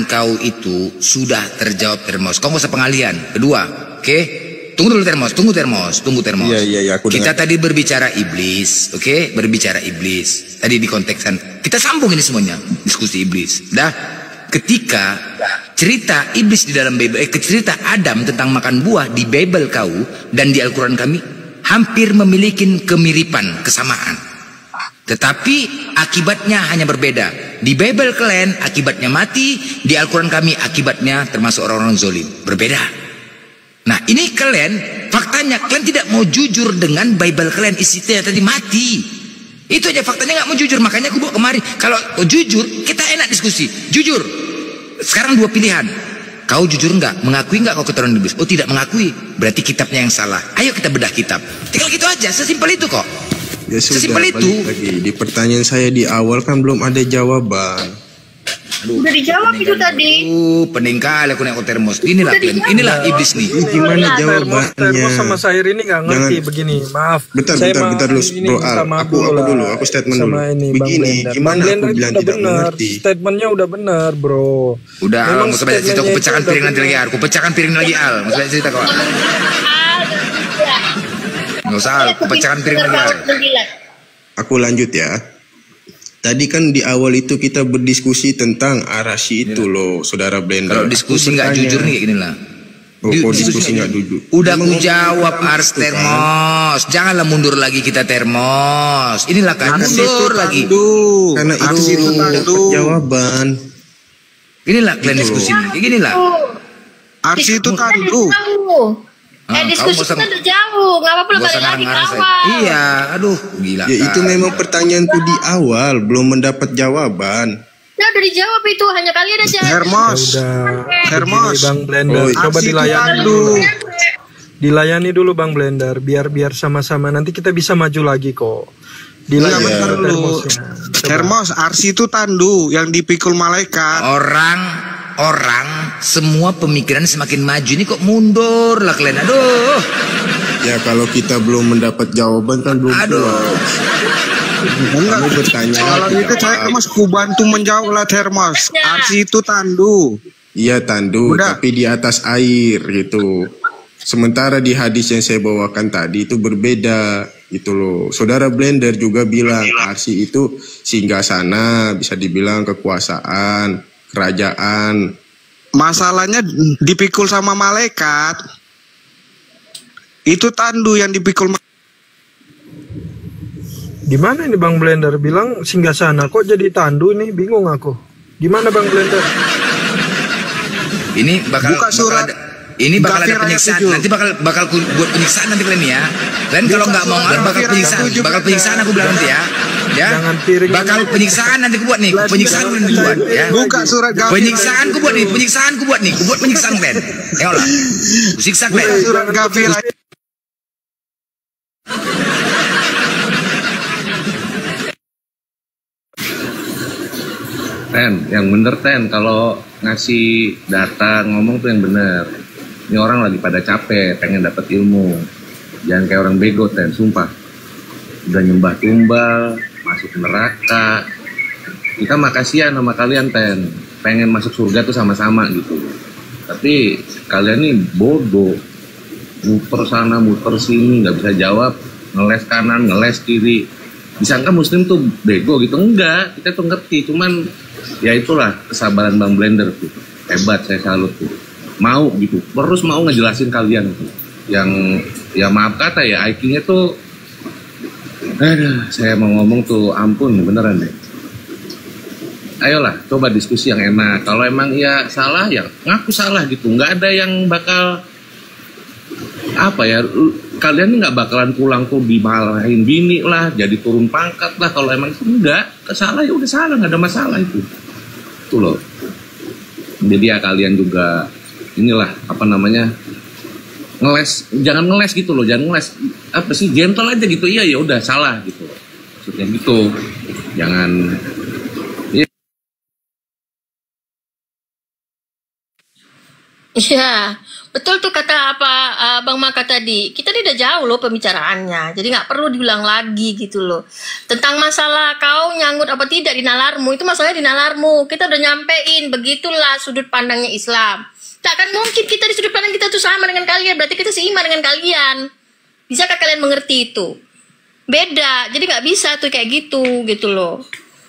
pertanyaan kau itu sudah terjawab Termos. Kau nggak usah pengalian. Kedua, oke? Tunggu dulu Termos, tunggu Termos. Iya, aku kita dengar. tadi berbicara iblis, oke? Berbicara iblis. Tadi dikontekskan. Kita sambung ini semuanya, diskusi iblis. Dah, ketika cerita iblis di dalam Bible, cerita Adam tentang makan buah di Bible kau dan di Al-Quran kami hampir memiliki kemiripan, kesamaan. Tetapi akibatnya hanya berbeda. Di Bible kalian akibatnya mati, di Al-Quran kami akibatnya termasuk orang-orang zolim. Berbeda. Nah ini kalian, faktanya kalian tidak mau jujur dengan Bible kalian, isinya tadi mati. Itu aja faktanya, nggak mau jujur. Makanya aku bawa kemari. Kalau jujur, kita enak diskusi. Jujur. Sekarang dua pilihan. Kau jujur nggak? Mengakui nggak kau keturunan iblis? Oh tidak mengakui. Berarti kitabnya yang salah. Ayo kita bedah kitab. Tinggal gitu aja. Sesimpel itu kok. Ya sudah, sesimpel itu. Lagi. Di pertanyaan saya di awal kan belum ada jawaban. Aduh, udah dijawab itu tadi. Pening kali aku nengok Termos. Inilah iblis nih. Gimana jawabannya? Termos sama Sair ini nggak ngerti. Begini, maaf. Bentar dulu bro Al. Aku statement dulu. Begini, gimana aku bilang tidak mengerti? Statementnya udah benar bro. Udah, Al, nggak usah banyak cerita. Aku pecahkan piring nanti lagi Al. Aku pecahkan piring lagi Al. Nggak usah banyak cerita kau. Nggak usah Al. Aku pecahkan piring lagi Al. Aku lanjut ya. Tadi kan di awal itu kita berdiskusi tentang arasi itu loh, saudara Blender. Kalau diskusi nggak jujur nih kayak gini lah. Diskusi nggak jujur. Udah aku jawab Ars Termos. Janganlah mundur lagi kita Termos. Inilah kan mundur lagi. Karena itu jawaban. Inilah kalian diskusi nih. Kayak gini lah. Arsi itu tandu. Diskusi kita udah jauh, nggak apa-apa balik lagi ke awal. Iya, aduh, gila. Ya itu memang pertanyaanku di awal, belum mendapat jawaban. Nah udah dijawab itu, hanya kalian aja. Hermos, Bang Blender, coba dilayani dulu. Dilayani dulu Bang Blender, biar sama-sama nanti kita bisa maju lagi kok. Dilayani dulu. Hermos, Arsi itu tandu yang dipikul malaikat. Orang semua pemikiran semakin maju ini kok mundur lah kalian. Aduh. Ya kalau kita belum mendapat jawaban kan belum. Enggak bertanya. Kalau itu saya Mas ku bantu menjawab lah Hermos. Arsi itu tandu. Iya tandu, tapi di atas air gitu. Sementara di hadis yang saya bawakan tadi itu berbeda gitu loh. Saudara Blender juga bilang Arsi itu singgasana, bisa dibilang kekuasaan, kerajaan. Masalahnya dipikul sama malaikat. Itu tandu yang dipikul. Gimana ini Bang Blender bilang singgasana kok jadi tandu nih, bingung aku. Gimana Bang Blender? Ini bakal ada penyiksaan. Nanti bakal buat penyiksaan nanti kalian ya. Kalian kalau nggak mau bakal penyiksaan aku bilang nanti ya. Ya. Bakal penyiksaan nanti aku buat nih. Penyiksaan nanti buat ya. Buka surat Ghafir. Penyiksaan ku buat nih. Ku buat penyiksaan kalian. Tengoklah. Ku siksa kalian. Surat Ghafir. Yang bener kalau ngasih data ngomong tuh yang bener. Ini orang lagi pada capek, pengen dapat ilmu. Jangan kayak orang bego sumpah. Udah nyembah tumbal, masuk neraka. Kita makasihan sama kalian pengen masuk surga tuh sama-sama gitu. Tapi kalian nih bodoh, muter sana muter sini nggak bisa jawab, ngeles kanan ngeles kiri. Disangka muslim tuh bego gitu, enggak, kita tuh ngerti. Cuman ya itulah kesabaran Bang Blender tuh, hebat, saya salut tuh. Mau gitu, terus mau ngejelasin kalian tuh. Yang ya maaf kata ya IQ-nya tuh, saya mau ngomong tuh ampun beneran deh. Ayolah coba diskusi yang enak. Kalau emang ya salah ya ngaku salah gitu, nggak ada yang bakal apa ya, kalian nggak bakalan pulang tuh dimarahin bini lah, jadi turun pangkat lah. Kalau emang itu enggak, salah ya udah salah, nggak ada masalah itu loh. Jadi ya kalian juga inilah apa namanya, ngeles, jangan ngeles gitu loh, jangan ngeles apa sih, gentle aja gitu. Iya ya udah salah gitu, maksudnya gitu, jangan. Iya, betul tuh kata apa Bang Maka tadi. Kita udah jauh loh pembicaraannya, jadi nggak perlu diulang lagi gitu loh. Tentang masalah kau nyangkut apa tidak di nalarmu, itu masalahnya di nalarmu. Kita udah nyampein, begitulah sudut pandangnya Islam. Takkan mungkin kita di sudut pandang kita tuh sama dengan kalian, berarti kita seiman dengan kalian. Bisakah kalian mengerti itu? Beda, jadi nggak bisa tuh kayak gitu loh.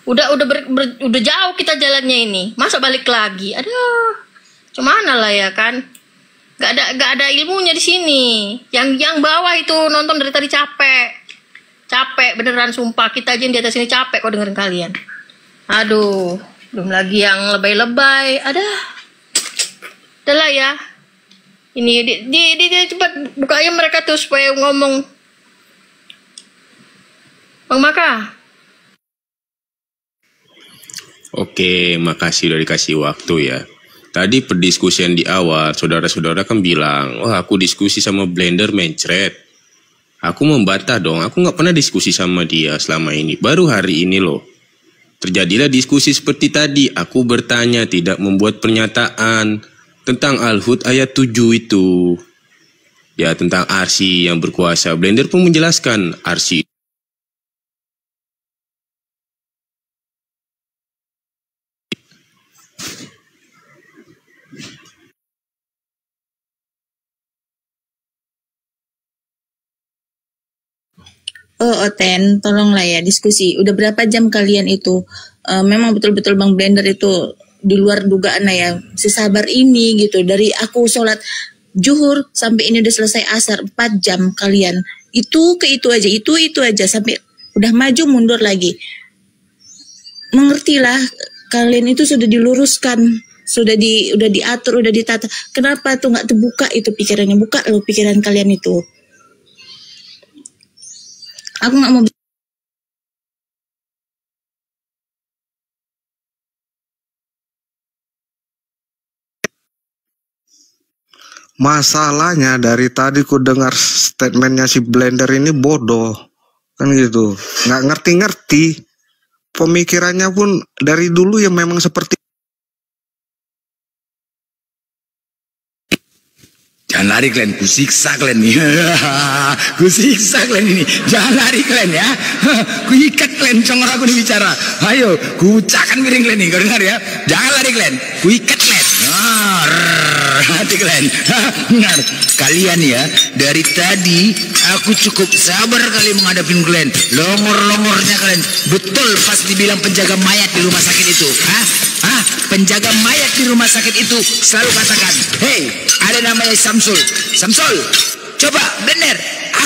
Udah jauh kita jalannya ini, masa balik lagi? Aduh. Cuman lah ya kan, gak ada ilmunya di sini. Yang bawah itu nonton dari tadi capek beneran sumpah. Kita aja yang di atas ini capek kok dengerin kalian. Aduh, belum lagi yang lebay-lebay. Udah lah ya. Ini dia cepat bukanya mereka tuh supaya ngomong. Bang Maka. Oke, makasih udah dikasih waktu ya. Tadi perdiskusian di awal, saudara-saudara kan bilang, wah aku diskusi sama Blender mencret. Aku membantah dong, aku nggak pernah diskusi sama dia selama ini. Baru hari ini loh. Terjadilah diskusi seperti tadi, aku bertanya tidak membuat pernyataan tentang Al-Hud ayat 7 itu. Ya tentang Arsy yang berkuasa. Blender pun menjelaskan Arsy. Oh, Oten, tolonglah ya diskusi. Udah berapa jam kalian itu? Memang betul-betul Bang Blender itu di luar dugaan ya. Sesabar ini gitu. Dari aku sholat zuhur sampai ini udah selesai asar 4 jam kalian. Itu aja sampai udah maju mundur lagi. Mengertilah, kalian itu sudah diluruskan, udah diatur, udah ditata. Kenapa tuh nggak terbuka itu pikirannya? Buka loh pikiran kalian itu. Aku nggak mau. Masalahnya dari tadi ku dengar statementnya si Blender ini bodoh, kan gitu, nggak ngerti-ngerti. Pemikirannya pun dari dulu ya memang seperti. Jangan lari kalian, kusiksa kalian nih. Kusiksa kalian ini. Jangan lari kalian ya. Kuikat kalian, congor aku nih bicara. Ayo, kucakkan miring kalian nih. Kau dengar ya? Jangan lari kalian. Kuikat kalian. Hati kalian. Dengar, kalian ya. Dari tadi aku cukup sabar kali menghadapi kalian. Longor-longornya kalian. Betul pas dibilang penjaga mayat di rumah sakit itu. Penjaga mayat di rumah sakit itu selalu katakan, hey, ada namanya Samsul, coba Blender,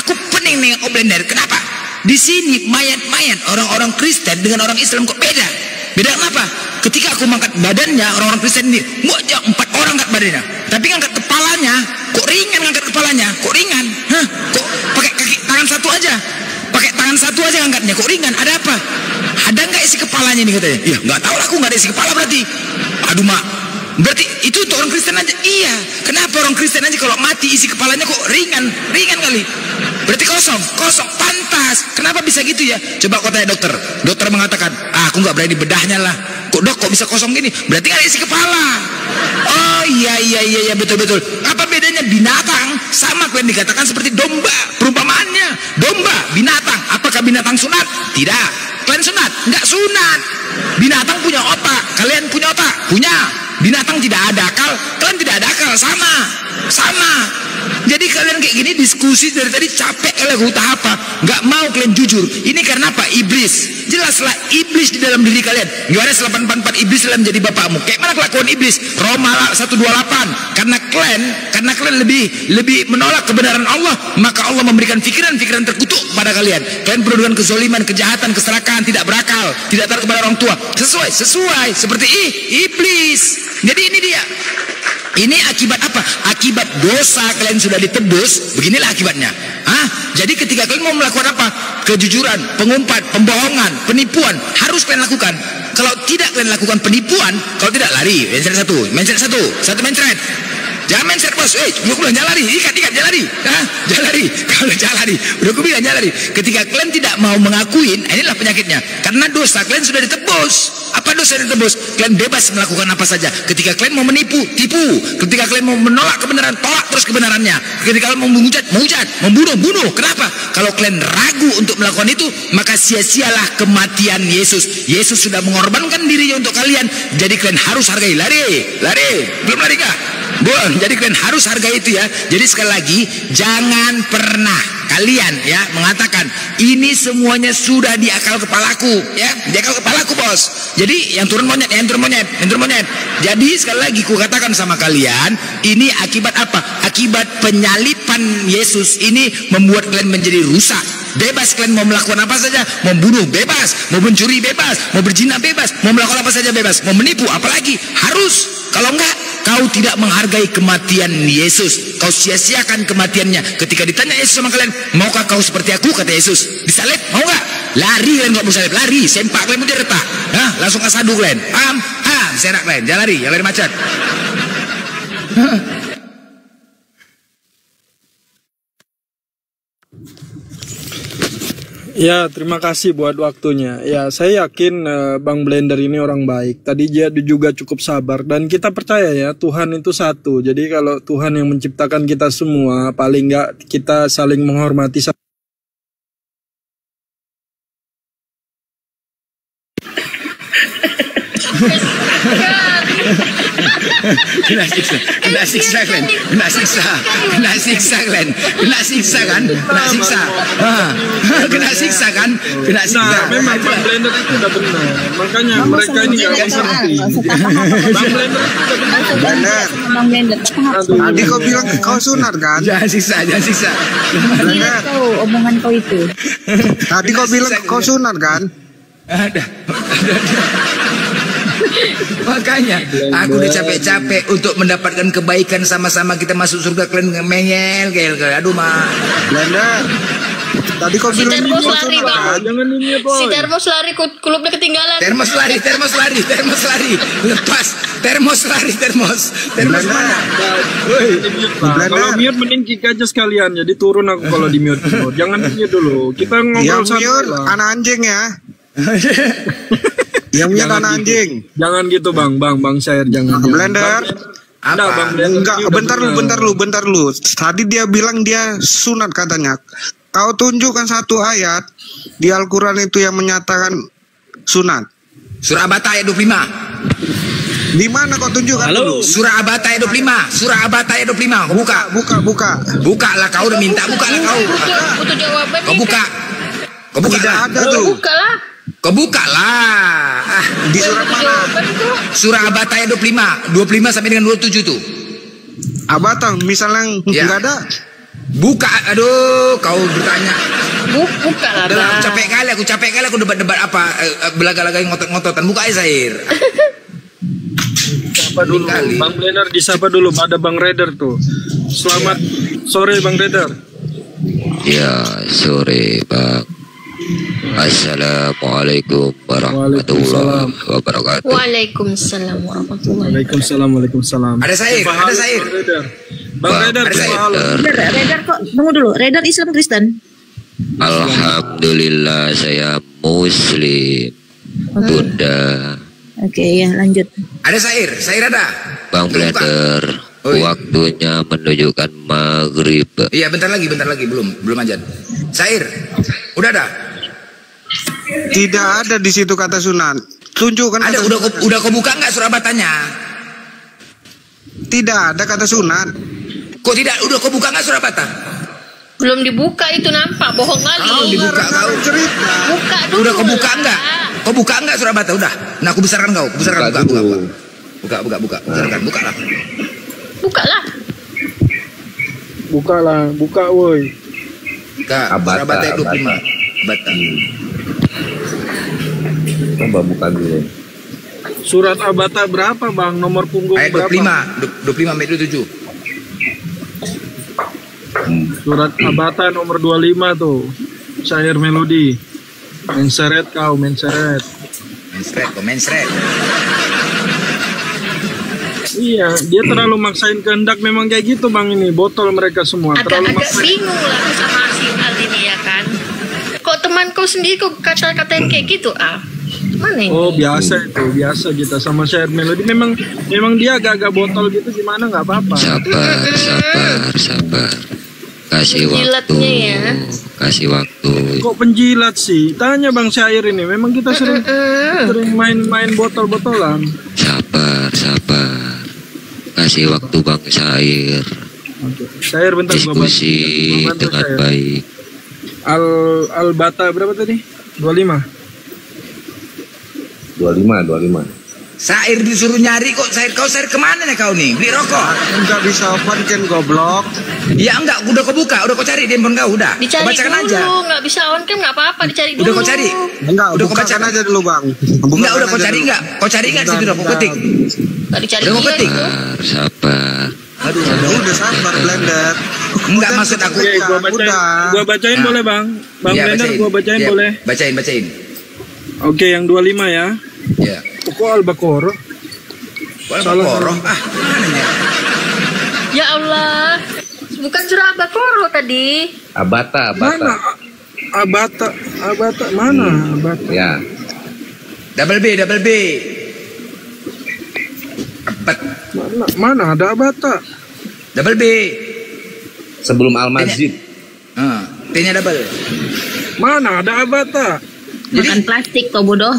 aku pening nih Blender, kenapa? Di sini mayat-mayat orang-orang Kristen dengan orang Islam kok beda? Beda kenapa? Ketika aku mengangkat badannya, orang-orang Kristen ini, 4 orang angkat badannya, tapi ngangkat kepalanya, kok ringan ngangkat kepalanya, kok ringan? Kok pakai tangan satu aja ngangkatnya, kok ringan? Ada apa? Ada nggak isi kepalanya nih katanya? Ya nggak tahu lah, aku nggak ada isi kepala berarti. Aduh mak, berarti itu untuk orang Kristen aja? Iya. Kenapa orang Kristen aja kalau mati isi kepalanya kok ringan kali? Berarti kosong, pantas. Kenapa bisa gitu ya? Coba kau tanya dokter. Dokter mengatakan, aku nggak berani bedahnya lah. Kok bisa kosong gini? Berarti nggak ada isi kepala. Oh iya betul. Apa bedanya binatang sama kalian dikatakan seperti domba? Perumpamaannya domba, binatang. Apakah binatang sunat? Tidak. Kalian sunat? Enggak sunat. Binatang punya otak, kalian punya otak? Punya. Binatang tidak ada akal, kalian tidak ada akal. Sama. Jadi kalian kayak gini diskusi dari tadi capek kalian, utah apa? Nggak mau kalian jujur. Ini karena apa? Iblis. Jelaslah iblis di dalam diri kalian. Yohanes 8:44, iblis dalam menjadi bapakmu. Kayak mana kelakuan iblis? Roma 1:28. Karena kalian lebih menolak kebenaran Allah, maka Allah memberikan pikiran-pikiran terkutuk pada kalian. Kalian penuh dengan kezaliman, kejahatan, keserakahan, tidak berakal, tidak taat kepada orang tua. Sesuai seperti iblis. Jadi ini dia. Ini akibat apa? Akibat dosa kalian sudah ditebus. Beginilah akibatnya. Jadi ketika kalian mau melakukan apa? Kejujuran, pengumpat, pembohongan, penipuan, harus kalian lakukan. Kalau tidak kalian lakukan penipuan, kalau tidak lari. Mencret satu. Jangan main set bos. Udah bilang jangan lari, ikat jangan lari. Jangan lari. Kalau jangan lari, udah aku bilang jangan lari. Ketika kalian tidak mau mengakuin, inilah penyakitnya. Karena dosa kalian sudah ditebus. Apa dosa yang ditebus? Kalian bebas melakukan apa saja. Ketika kalian mau menipu, tipu. Ketika kalian mau menolak kebenaran, tolak terus kebenarannya. Ketika kalian mau menghujat, membunuh, bunuh. Kenapa? Kalau kalian ragu untuk melakukan itu, maka sia-sialah kematian Yesus. Yesus sudah mengorbankan dirinya untuk kalian. Jadi kalian harus hargai. Lari. Belum lari kah? Bon, jadi kalian harus hargai itu ya. Jadi sekali lagi, jangan pernah kalian ya mengatakan ini semuanya sudah di akal kepalaku ya, di akal kepalaku bos. Jadi yang turun monyet. Jadi sekali lagi ku katakan sama kalian, ini akibat apa? Akibat penyalipan Yesus ini membuat kalian menjadi rusak. Bebas kalian mau melakukan apa saja, mau bunuh bebas, mau mencuri bebas, mau berzina bebas, mau melakukan apa saja bebas, mau menipu apalagi harus. Kalau enggak, kau tidak menghargai kematian Yesus. Kau sia-siakan kematiannya. Ketika ditanya Yesus sama kalian, maukah kau seperti aku? Kata Yesus, disalib mau enggak? Lari kalian nggak mau salib, lari, sempak kalian mau diretak, langsung asadu kalian, paham? Serak kalian, jangan lari macet. Ya, terima kasih buat waktunya. Ya, saya yakin Bang Blender ini orang baik. Tadi dia juga cukup sabar. Dan kita percaya ya, Tuhan itu satu. Jadi kalau Tuhan yang menciptakan kita semua, paling nggak kita saling menghormati. Kena siksa kan? Kena siksa kan? Nah, memang Bang Blender itu udah benar. Makanya mereka ini gak ngerti. Bang Blender itu udah benar. Bang Blender. Tadi kau bilang kau sunat kan? Jangan siksa. Blender. Omongan kau itu. Tadi kau bilang kau sunat kan? Ada. Makanya aku udah capek-capek untuk mendapatkan kebaikan, sama-sama kita masuk surga, kalian mengel kayak aduh mak. Blender. Tadi kau bilang Termos lari bang. Jangan ini ya boy. Si Termos lari, klubnya ketinggalan. Termos lari. Lepas. Termos mana? Kalau mute mending kick aja sekalian. Jadi turun aku kalau di mute. Jangan di mute dulu. Kita ngobrol sama anak anjing ya. Yang mute anak anjing. Jangan gitu bang Syair jangan. Blender. Apa? Enggak, bentar lu. Tadi dia bilang dia sunat katanya. Kau tunjukkan satu ayat di Al-Quran itu yang menyatakan sunat. Surah Abata ayat 25. Di mana kau tunjukkan dulu? Surah Abata ayat 25. Buka. Buka lah, kau udah minta, buka lah kau. Butuh jawaban. Kau buka. Tidak ada tuh. Buka lah. Kau buka lah. Di surat mana? Surah Abata ayat 25 sampai dengan 27 tuh. Abata misalnya enggak ada. Buka, aduh, kau bertanya. Buka lah. Aku capek kali aku debat apa, belaga-lagain ngotot-ngototan. Buka aja Sair. Sapa dulu, Bang Blender disapa dulu. Ada Bang Raider tuh. Selamat sore Bang Raider. Ya, sore Bang. Assalamualaikum warahmatullahi wabarakatuh. Waalaikumsalam. Ada Sair. Bang Raider, Raider kok tunggu dulu. Raider Islam Kristen? Alhamdulillah saya Muslim. Bunda. Oke, ya lanjut. Ada Sair ada. Bang Blender, waktunya menunjukkan maghrib. Iya, bentar lagi, belum azan. Sair, udah ada? Tidak ada di situ kata sunat. Tunjukkan. Ada, udah kau buka nggak surah Batanya? Tidak ada kata sunat. Kok tidak? Udah kau buka nggak surah Bata? Belum dibuka itu, nampak bohong kali. Kalau dibuka kau cerita. Buka dulu. Udah kau buka nggak? Kau buka nggak surah Bata? Udah. Nah aku besarkan kau. Buka. Besarkan, buka lah. Buka woi. Kak, surah Bata 25. Bata. Coba buka dulu. Surat Abata berapa bang? Nomor punggung ayat berapa? 25 ayat 27. Surat Abata nomor 25 tuh. Syair melodi. Menseret. Iya, dia terlalu maksain kehendak memang kayak gitu bang ini botol mereka semua terlalu Agak maksain. bingung lah sama si Al ini ya kan. Kok teman kau sendiri kok kata-katain kayak gitu Al? Mana ini? Oh biasa itu, biasa kita sama share melody memang dia agak-agak botol gitu gimana nggak apa-apa. Sabar. Kasih Penjilatnya waktu, ya. kasih waktu. Kok penjilat sih? Tanya bang Syair ini, memang kita sering main botol-botolan. Sabar. Kasih waktu Bang Syair. Syair bentar gua Diskusi bantu dengan Syair. baik. Al Bata berapa tadi? 25. 25. Sair disuruh nyari kok. Kau Sair kemana nih kau nih? Beli rokok? Enggak bisa open kan goblok. Ya enggak, udah kau buka, udah kau cari di handphone kau, udah. Dicari Kau bacakan dulu, aja. nggak bisa on cam nggak apa-apa, dicari dulu. Udah kau cari? Enggak, Udah kau bukakan bacakan aja dulu bang. Enggak, udah kau cari enggak? Kau cari enggak situ udah kau ketik? Nggak dicari Udah kau dia ketik? itu. Sabar. Udah sabar blender. Enggak, maksud aku. Oke, gua bacain Nah. boleh bang? Bang Iya, Blender gua bacain Iya, boleh? Bacain. Oke, yang 25 ya. Ya. Kok Al-Baqarah? Salah koroh. Mana ya? Ya Allah, bukan surah Al-Baqarah tadi. Abata. Mana? Abata mana? Abata. Ya. Double B. Abat. Mana ada Abata? Double B. Sebelum Al-Masjid. T-nya double. Mana ada Abata? Makan plastik kau bodoh.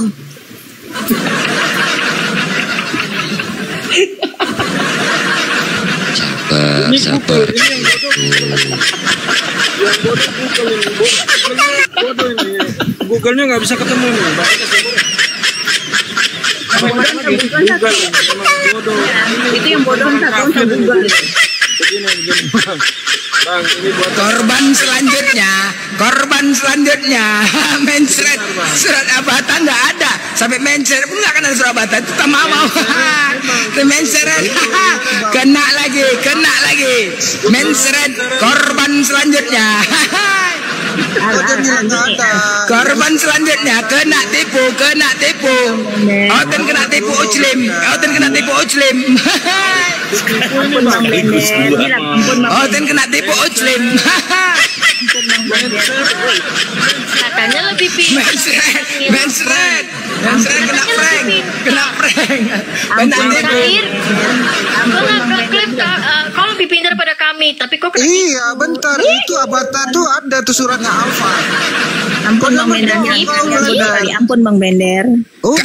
Sabar. Ini yang bodoh Google ini. Bodoh ini. Google-nya nggak bisa ketemu nih. Google memang bodoh. Itu yang bodoh satu Google. Begini. Bang, ini buat Korban selanjutnya mencret surat Abata nggak ada, sampai mencret pun nggak akan ada surat Abata, itu tak mau mencret kena lagi mencret korban selanjutnya. Korban selanjutnya kena tipu. Oten kena tipu Uclim. Ampun Bang Blender. Bilang ampun Bang Oten kena tipu Uclim. Katanya lebih pintar. Mencret kena prank. Kena tipu. Kau lebih pintar pada kami, tapi kok Iya bentar, itu Abata tuh ada tuh suratnya Alfa. Ampun Bang Blender. Ampun Bang Blender.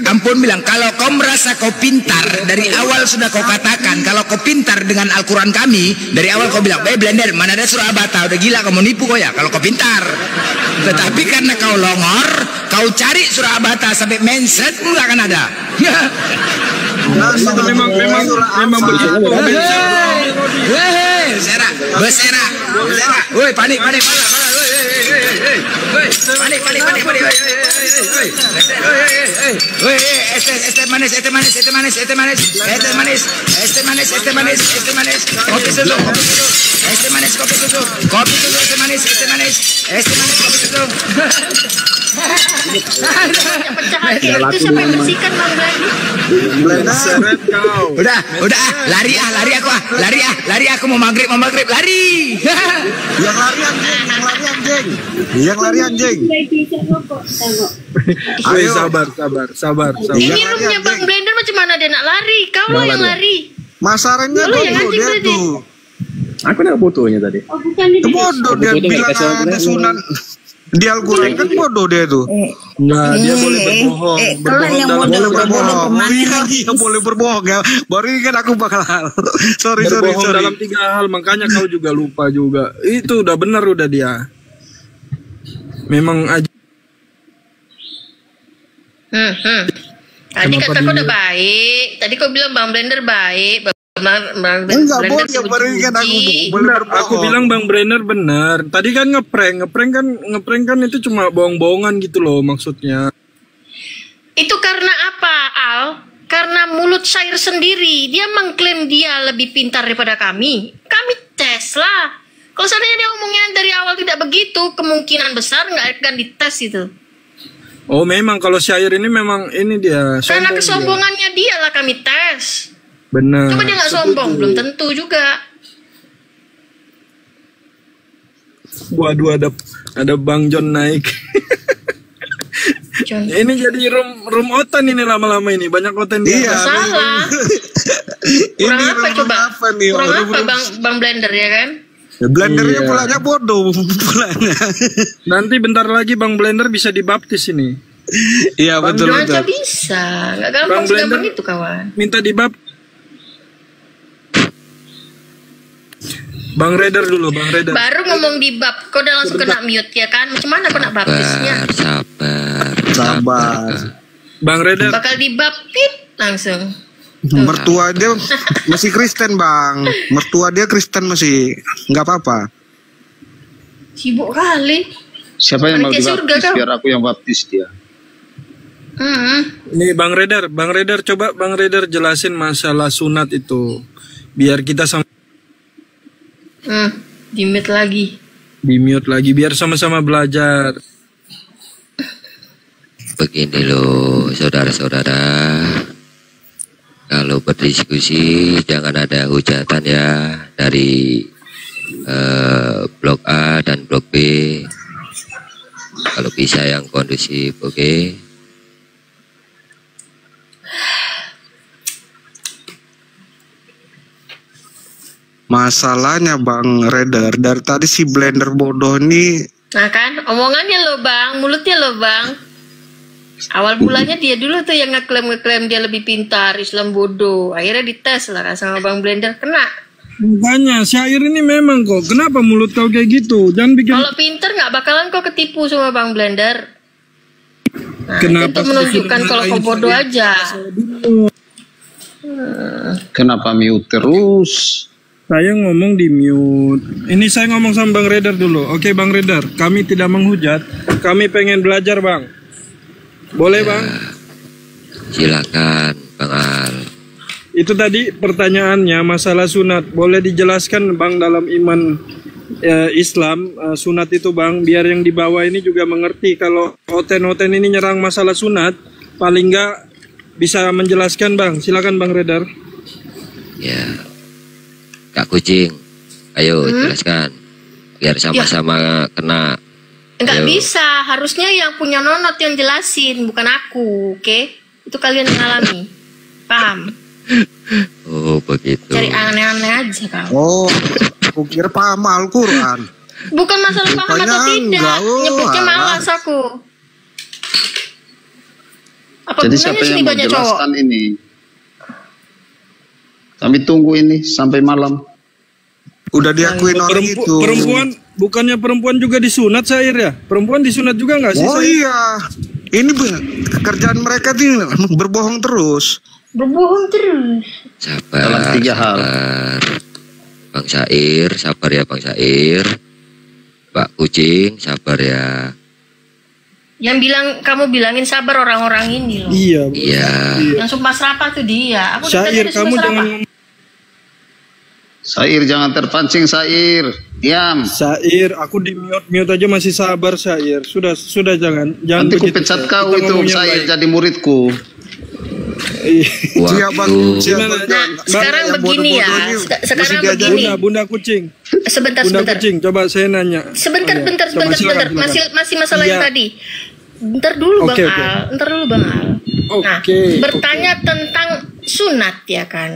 Ampun bilang, kalau kau merasa kau pintar, dari awal sudah kau katakan kalau kau pintar dengan Al-Quran kami, dari awal kau bilang, Blender, mana ada surah Abata, udah gila kau mau nipu kau ya, kalau kau pintar. Tetapi karena kau longor, kau cari surah Abata sampai mindset pun gak akan ada. memang begitu. Bersera. Woi, panik. Panik. Es manis. Kopi susu. pecahan itu siapa yang bersihkan Bang Blender? Seret kau. Udah, lari aku mau maghrib, lari. Yang lari anjing. Ayo sabar. Ini roomnya Bang Blender macam mana dia nak lari? Kau lah yang lari. Masarannya Lu yang bodoh anjing dia berarti. tuh. Aku nak fotonya tadi. Itu bodoh dia bilang ada sunan di Al-Quran kan bodoh dia tuh. Nah, dia boleh berbohong. Kalian yang dalam bodoh Berbohong. kemana? Iya boleh berbohong ya. Baru ini kan aku bakal sorry. berbohong dalam 3 hal, makanya kau juga lupa juga. Itu udah benar udah dia. Memang aja. Tadi kata kau udah baik. Tadi kau bilang Bang Blender baik. Bang Enggak Blender boleh baru ini kan aku boleh berbohong. Aku bilang Bang Brenner benar. Tadi kan ngeprank kan itu cuma bohong-bohongan gitu loh maksudnya. Itu karena apa, Al? Karena mulut Syair sendiri. Dia mengklaim dia lebih pintar daripada kami. Kami tes lah. Kalau seandainya dia ngomongnya dari awal tidak begitu, kemungkinan besar nggak akan dites itu. Oh memang kalau Syair ini memang ini dia. Karena sombong kesombongannya dia lah kami tes. Benar. Coba dia nggak sombong, belum tentu juga. Waduh, ada Bang John naik. John. Ini jadi room otan ini lama-lama ini, banyak otan dia. Iya. Salah. Kurang apa coba? Kurang apa Bang Blender ya kan? Blendernya Iya. pulanya bodoh pulanya. Nanti bentar lagi Bang Blender bisa dibaptis ini. Iya betul Masa betul. bisa, nggak gampang Bang segampang Blender itu kawan. minta Bang Raider dulu, Bang Raider. Baru ngomong di bab, kau udah langsung kena mute ya kan? Macam mana kau nak baptisnya? Sabar. Bang Raider. Bakal di bab langsung. Mertua dia masih Kristen Bang. Mertua dia Kristen masih, nggak apa-apa. Sibuk kali. Siapa yang mau Panitia surga dibaptis? kau. Biar aku yang baptis dia. Nih Bang Raider coba Bang Raider jelasin masalah sunat itu. Biar kita sama Di mute lagi. di mute lagi biar sama-sama belajar. Begini loh saudara-saudara, kalau berdiskusi jangan ada hujatan ya dari blok A dan blok B. Kalau bisa yang kondusif, oke? Masalahnya Bang Raider, dari tadi si Blender bodoh ini. Nah kan, omongannya loh bang, mulutnya loh bang. Awal mulanya dia dulu tuh yang ngeklaim dia lebih pintar, Islam bodoh. Akhirnya dites lah sama Bang Blender, kena. Bukannya syair ini memang kok. Kenapa mulut kau kayak gitu? Jangan bikin. Kalau pintar nggak bakalan kau ketipu sama Bang Blender. Nah, Kenapa itu menunjukkan kalau kau bodoh aja. Kenapa mute terus? Saya ngomong di mute. Ini saya ngomong sama Bang Raider dulu. Oke Bang Raider, kami tidak menghujat. Kami pengen belajar Bang. Boleh Bang? Silakan Bang Al. Itu tadi pertanyaannya masalah sunat. Boleh dijelaskan Bang dalam iman Islam sunat itu Bang, biar yang di bawah ini juga mengerti kalau oten-oten ini nyerang masalah sunat, paling enggak bisa menjelaskan Bang. Silakan Bang Raider. Ya, Kak Kucing, ayo jelaskan biar sama-sama kena. Nggak Ayo. bisa, harusnya yang punya nonot yang jelasin, bukan aku, oke? Itu kalian yang alami, paham? Oh begitu. Cari aneh-aneh aja kau. Oh, aku kira paham Al-Quran. Bukan masalah paham Rupanya atau tidak, enggak, oh, nyebutnya alah. malas aku. Apa Jadi gunanya siapa sini yang mau banyak cowok? jelaskan ini? Kami tunggu ini sampai malam. Udah diakuin orang itu. Perempuan, bukannya perempuan juga disunat syair ya? Perempuan disunat juga nggak sih? Oh Syair? iya, ini kerjaan mereka tuh berbohong terus. Berbohong terus. Sabar, Dalam 3 hal. sabar. Bang Sair, sabar ya Bang Sair. Pak Kucing, sabar ya. Yang bilang, kamu bilangin sabar orang-orang ini loh. Iya. Iya. Yang sumpah serapah tuh dia. Aku Syair, ditanya dia kamu sumpah jangan serapah. Sair jangan terpancing Sair. Diam. Syair, aku di mute aja masih sabar Syair. Sudah jangan Nanti ku begitu, pecat Syair. kau Kita itu ngomong yang Sair baik. jadi muridku. Iya Bang, Waktu siapa Nah, Bang? sekarang Yang begini ya. bodoh-bodoh ini Sekarang mesti diajarin. begini. Bunda Kucing. Sebentar, Bunda sebentar. Kucing, coba saya nanya. Sebentar, Oh, iya. bentar, Coba, sebentar. silakan. Masih masalah yang Iya. tadi. Ntar dulu Oke, Bang oke. Al. Ntar dulu Bang Al. Nah, Oke, bertanya tentang sunat ya kan.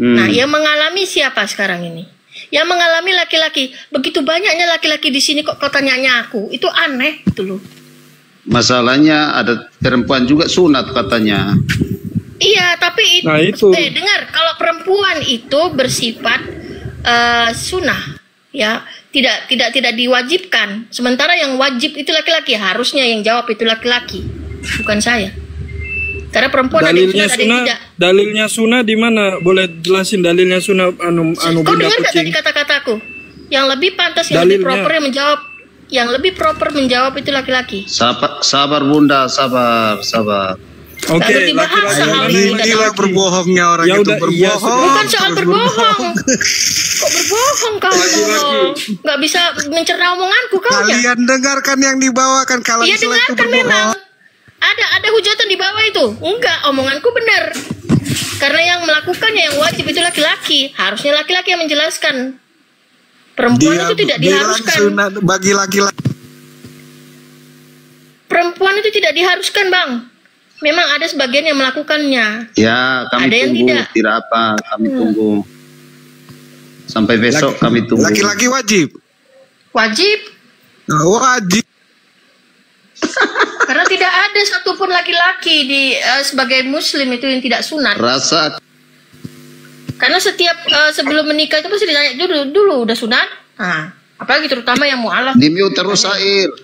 Nah, yang mengalami siapa sekarang ini? Yang mengalami laki-laki. Begitu banyaknya laki-laki di sini kok kau tanyanya aku. Itu aneh gitu loh. Masalahnya ada perempuan juga sunat katanya. Iya, tapi Nah, itu. dengar, kalau perempuan itu bersifat sunnah, ya tidak diwajibkan. Sementara yang wajib itu laki-laki, harusnya yang jawab itu laki-laki, bukan saya. Karena perempuan ada yang dalilnya sunat, ada yang sunnah, tidak. dalilnya sunnah di mana? Boleh jelasin dalilnya sunnah anu Kau Bunda dengar nggak Kucing? tadi kata-kataku? Yang lebih pantas, yang lebih Dalilnya. proper yang menjawab, yang lebih proper menjawab itu laki-laki. Sabar Bunda, sabar. Oke, Lalu dibahas laki-laki hal mana ini. yang Gila laki-laki? berbohongnya orang Ya itu udah, iya, berbohong. Bukan soal terus berbohong. Kok berbohong kau? Nggak bisa mencerna omonganku kau ya? Kalian dengarkan yang dibawakan kalau Iya misalnya itu dengarkan memang. berbohong. Ada hujatan di bawah itu. Enggak, omonganku benar. Karena yang melakukannya yang wajib itu laki-laki. Harusnya laki-laki yang menjelaskan. Perempuan itu tidak diharuskan. Sunat bagi laki-laki. Perempuan itu tidak diharuskan, Bang. Memang ada sebagian yang melakukannya. Ya, kami Ada yang tunggu. Tidak apa, kami tunggu. Sampai besok kami tunggu. Laki-laki wajib. Wajib. Wajib. Karena tidak ada satupun laki-laki sebagai muslim itu yang tidak sunat. Rasa. Karena setiap sebelum menikah itu pasti ditanya dulu udah sunat. Nah, apalagi terutama yang mu'alaf. Di mute terus Air.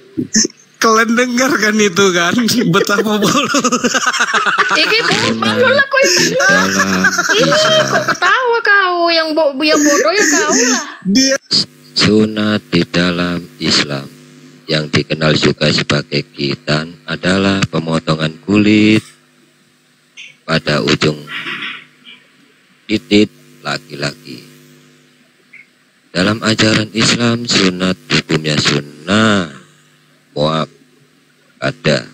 Kalian dengar kan itu kan betapa bodoh. Iki bodoh lah kau kok ketawa kau yang bodoh ya kau lah. Sunat di dalam Islam yang dikenal juga sebagai khitan adalah pemotongan kulit pada ujung titik laki-laki. Dalam ajaran Islam, sunat hukumnya sunnah ada,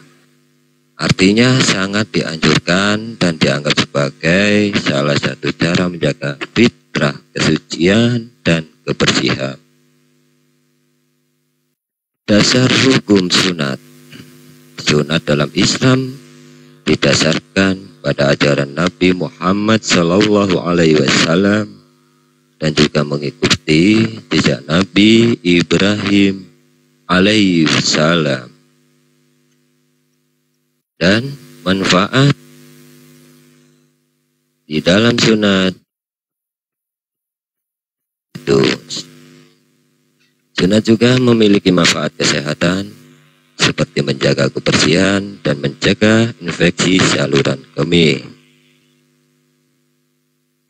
artinya sangat dianjurkan dan dianggap sebagai salah satu cara menjaga fitrah, kesucian dan kebersihan. Dasar hukum sunat. Sunat dalam Islam didasarkan pada ajaran Nabi Muhammad SAW dan juga mengikuti jejak Nabi Ibrahim alaihissalam. Dan manfaat di dalam sunat itu, sunat juga memiliki manfaat kesehatan seperti menjaga kebersihan dan mencegah infeksi saluran kemih.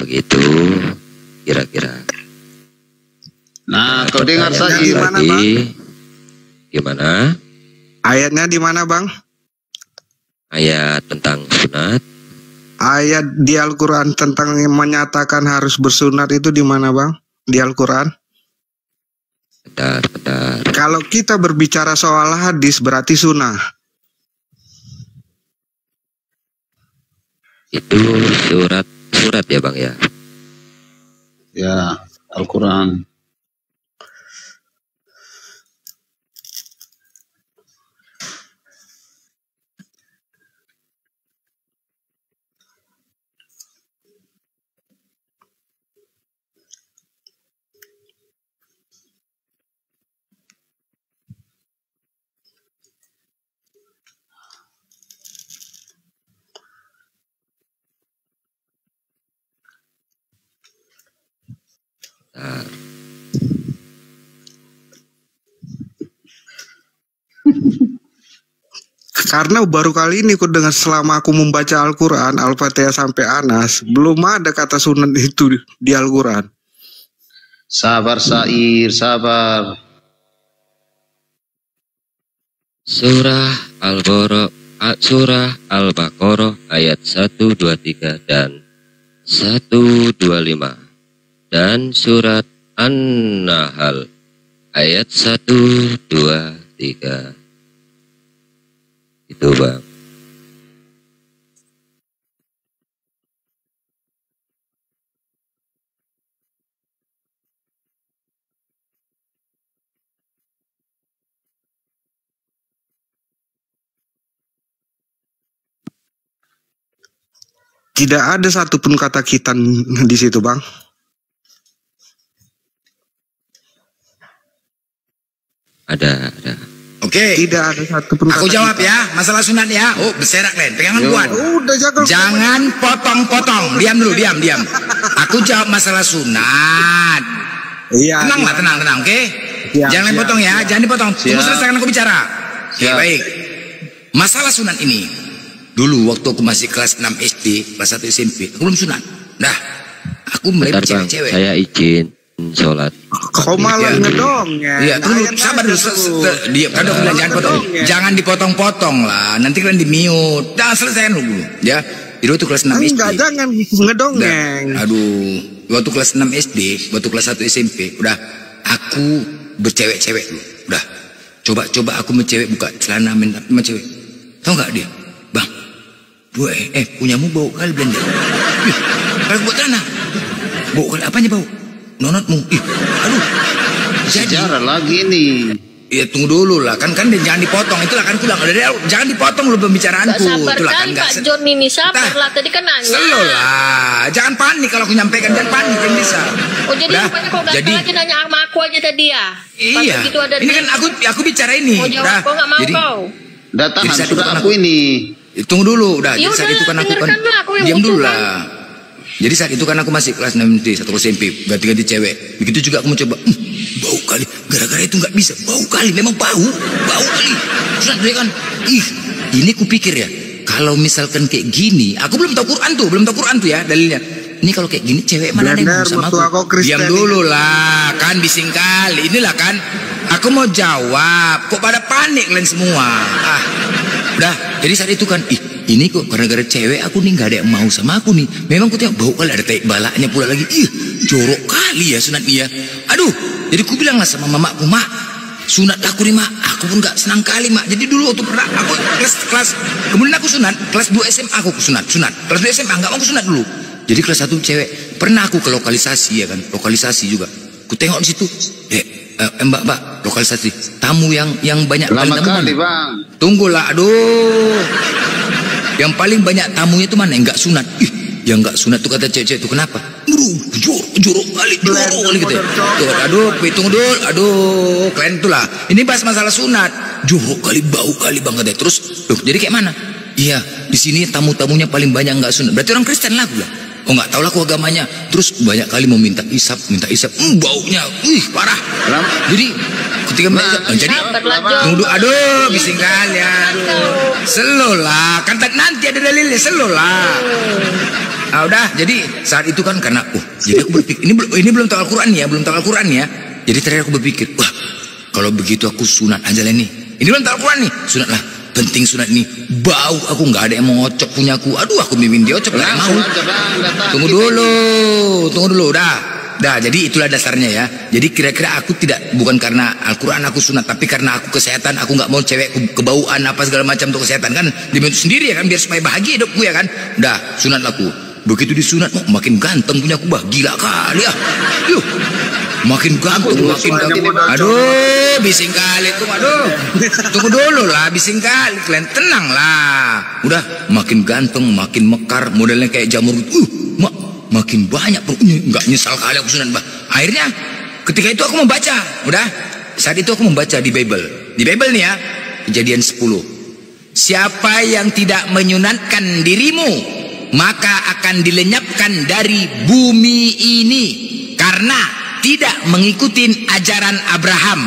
Begitu kira-kira. Nah, kau dengar saja gimana? Ayatnya di mana, Bang? Ayat tentang sunat. Ayat di Al-Quran tentang yang menyatakan harus bersunat itu di mana, Bang? Di Al-Quran? Bentar. Kalau kita berbicara soal hadis berarti sunnah. Itu surat ya, Bang ya? Ya, Al-Quran. Karena baru kali ini aku dengar selama aku membaca Al-Quran, Al-Fatihah sampai Anas, belum ada kata sunat itu di Al-Quran. Sabar Sair, sabar. Surah Al-Baqarah ayat 123 dan 125 dan surat An-Nahl ayat 123. Itu, Bang. Tidak ada satupun kata khitan di situ, Bang. Ada. Oke. Tidak ada satupun Aku kata jawab khitan. ya, masalah sunat ya. Oh, berserak Len, pegangan kuat. Udah Jangan potong-potong. Diam dulu, diam. Aku jawab masalah sunat. Iya. Tenang, oke? Siap, Jangan siap, potong ya, siap. jangan dipotong. Tunggu Siap. selesai aku bicara. Oke, Siap. baik. Masalah sunat ini, dulu waktu aku masih kelas 6 SD, kelas 1 SMP, aku belum sunat. Nah, aku mulai Bentar, Bang. cewek-cewek. Saya izin sholat. Kau malah ngedongnya. Iya, tunggu, sabar dulu. Diam, jangan potong. Jangan dipotong-potong lah. Nanti kalian di mute. Jangan selesaikan dulu. Ya, itu waktu kelas 6 SD. Enggak, jangan ngedongeng. Aduh, waktu kelas 6 SD, waktu kelas 1 SMP, udah aku bercewek-cewek dulu. Udah, coba aku mencewek buka celana sama cewek. Tahu nggak dia, Bang? punyamu bau kali blender. Kalau buat tanah. Bau kali apanya bau? Nonotmu. Aduh. Sejarah lagi nih. Ya tunggu dulu lah, kan jangan dipotong. Itulah kan kulang dari jangan dipotong lu pembicaraanku. Sabar Itulah kali kan Pak John ini, sabar lah. Tadi kan nanya. Slow lah, jangan panik kalau aku nyampaikan, jangan panik kan bisa. Oh jadi rupanya kok gak lagi nanya sama aku aja tadi ya? Iya. Gitu ada ini kan aku bicara ini. Mau jawab kok gak mau jadi, kau? Datang sudah aku ini. Tunggu dulu, udah. Ya jadi saat itu kan aku kan diam dulu lah. Jadi saat itu kan aku masih kelas 6 SD, 1 SMP, ganti-ganti cewek. Begitu juga aku mau coba, bau kali. Gara-gara itu nggak bisa, bau kali. Memang bau kali. Terus dia kan, ini kupikir ya, kalau misalkan kayak gini, aku belum tahu Quran tuh ya dalilnya. Ini kalau kayak gini cewek mana ada yang mau sama aku? Diam dulu lah, kan bising kali. Inilah kan, aku mau jawab, kok pada panik kalian semua. Udah, jadi saat itu kan, ini kok gara-gara cewek aku nih gak ada yang mau sama aku nih. Memang aku tengok bau kali, ada tai balaknya pula lagi. Jorok kali ya sunat dia. Aduh, jadi aku bilang lah sama mamaku, mak, sunat aku nih mak. Aku pun gak senang kali mak. Jadi dulu waktu pernah aku kelas kemudian aku sunat, kelas 2 SMA aku sunat. Kelas 2 SMA gak mau aku sunat dulu. Jadi kelas 1 cewek, pernah aku ke lokalisasi ya kan, lokalisasi juga. Aku tengok di situ, mbak, lokalisasi tamu yang banyak lama kali tamu bang. Tunggulah, aduh. Yang paling banyak tamunya itu mana? Yang nggak sunat. Yang nggak sunat tuh kata cewek-cewek itu kenapa? Jorok kali gitu. Aduh, tunggu dulu. Aduh, kalian itulah. Ini bahas masalah sunat. Jorok kali, bau kali bang katanya. Terus, jadi kayak mana? Iya, di sini tamu-tamunya paling banyak nggak sunat. Berarti orang Kristen lah, bilang. Oh nggak tahu lah aku agamanya. Terus banyak kali mau minta isap. Baunya, parah. Jadi ketika jadi tunggu, aduh, bising kali ya. Slow lah, kan nanti ada dalilnya, slow lah. Udah, jadi saat itu kan karena jadi aku berpikir ini belum tahu Al-Qur'an ya, Jadi terakhir aku berpikir, wah, kalau begitu aku sunat aja lah nih. Ini belum tahu Al-Qur'an nih, sunat lah. Penting sunat nih, bau aku nggak ada yang mau ngocok punyaku. Aduh, aku mimin dia ocok nggak mau. Tunggu dulu, dah, jadi itulah dasarnya ya. Jadi kira-kira aku bukan karena Al-Quran aku sunat, tapi karena aku kesehatan, aku nggak mau cewek kebauan apa segala macam untuk kesehatan kan, dibentuk sendiri ya kan, biar supaya bahagia hidupku ya kan. Udah, sunat aku. Begitu disunat, makin ganteng punyaku, gila kali ya. Makin ganteng. Aduh, bising kali tuh, aduh. Tunggu dulu lah, bising kali, kalian tenang lah. Udah, makin ganteng, makin mekar, modelnya kayak jamur gitu. Makin banyak, nggak nyesal kali aku sunat, Akhirnya, ketika itu aku membaca, saat itu aku membaca di Bible. Di Bible nih ya, Kejadian 10. Siapa yang tidak menyunatkan dirimu, maka akan dilenyapkan dari bumi ini karena tidak mengikuti ajaran Abraham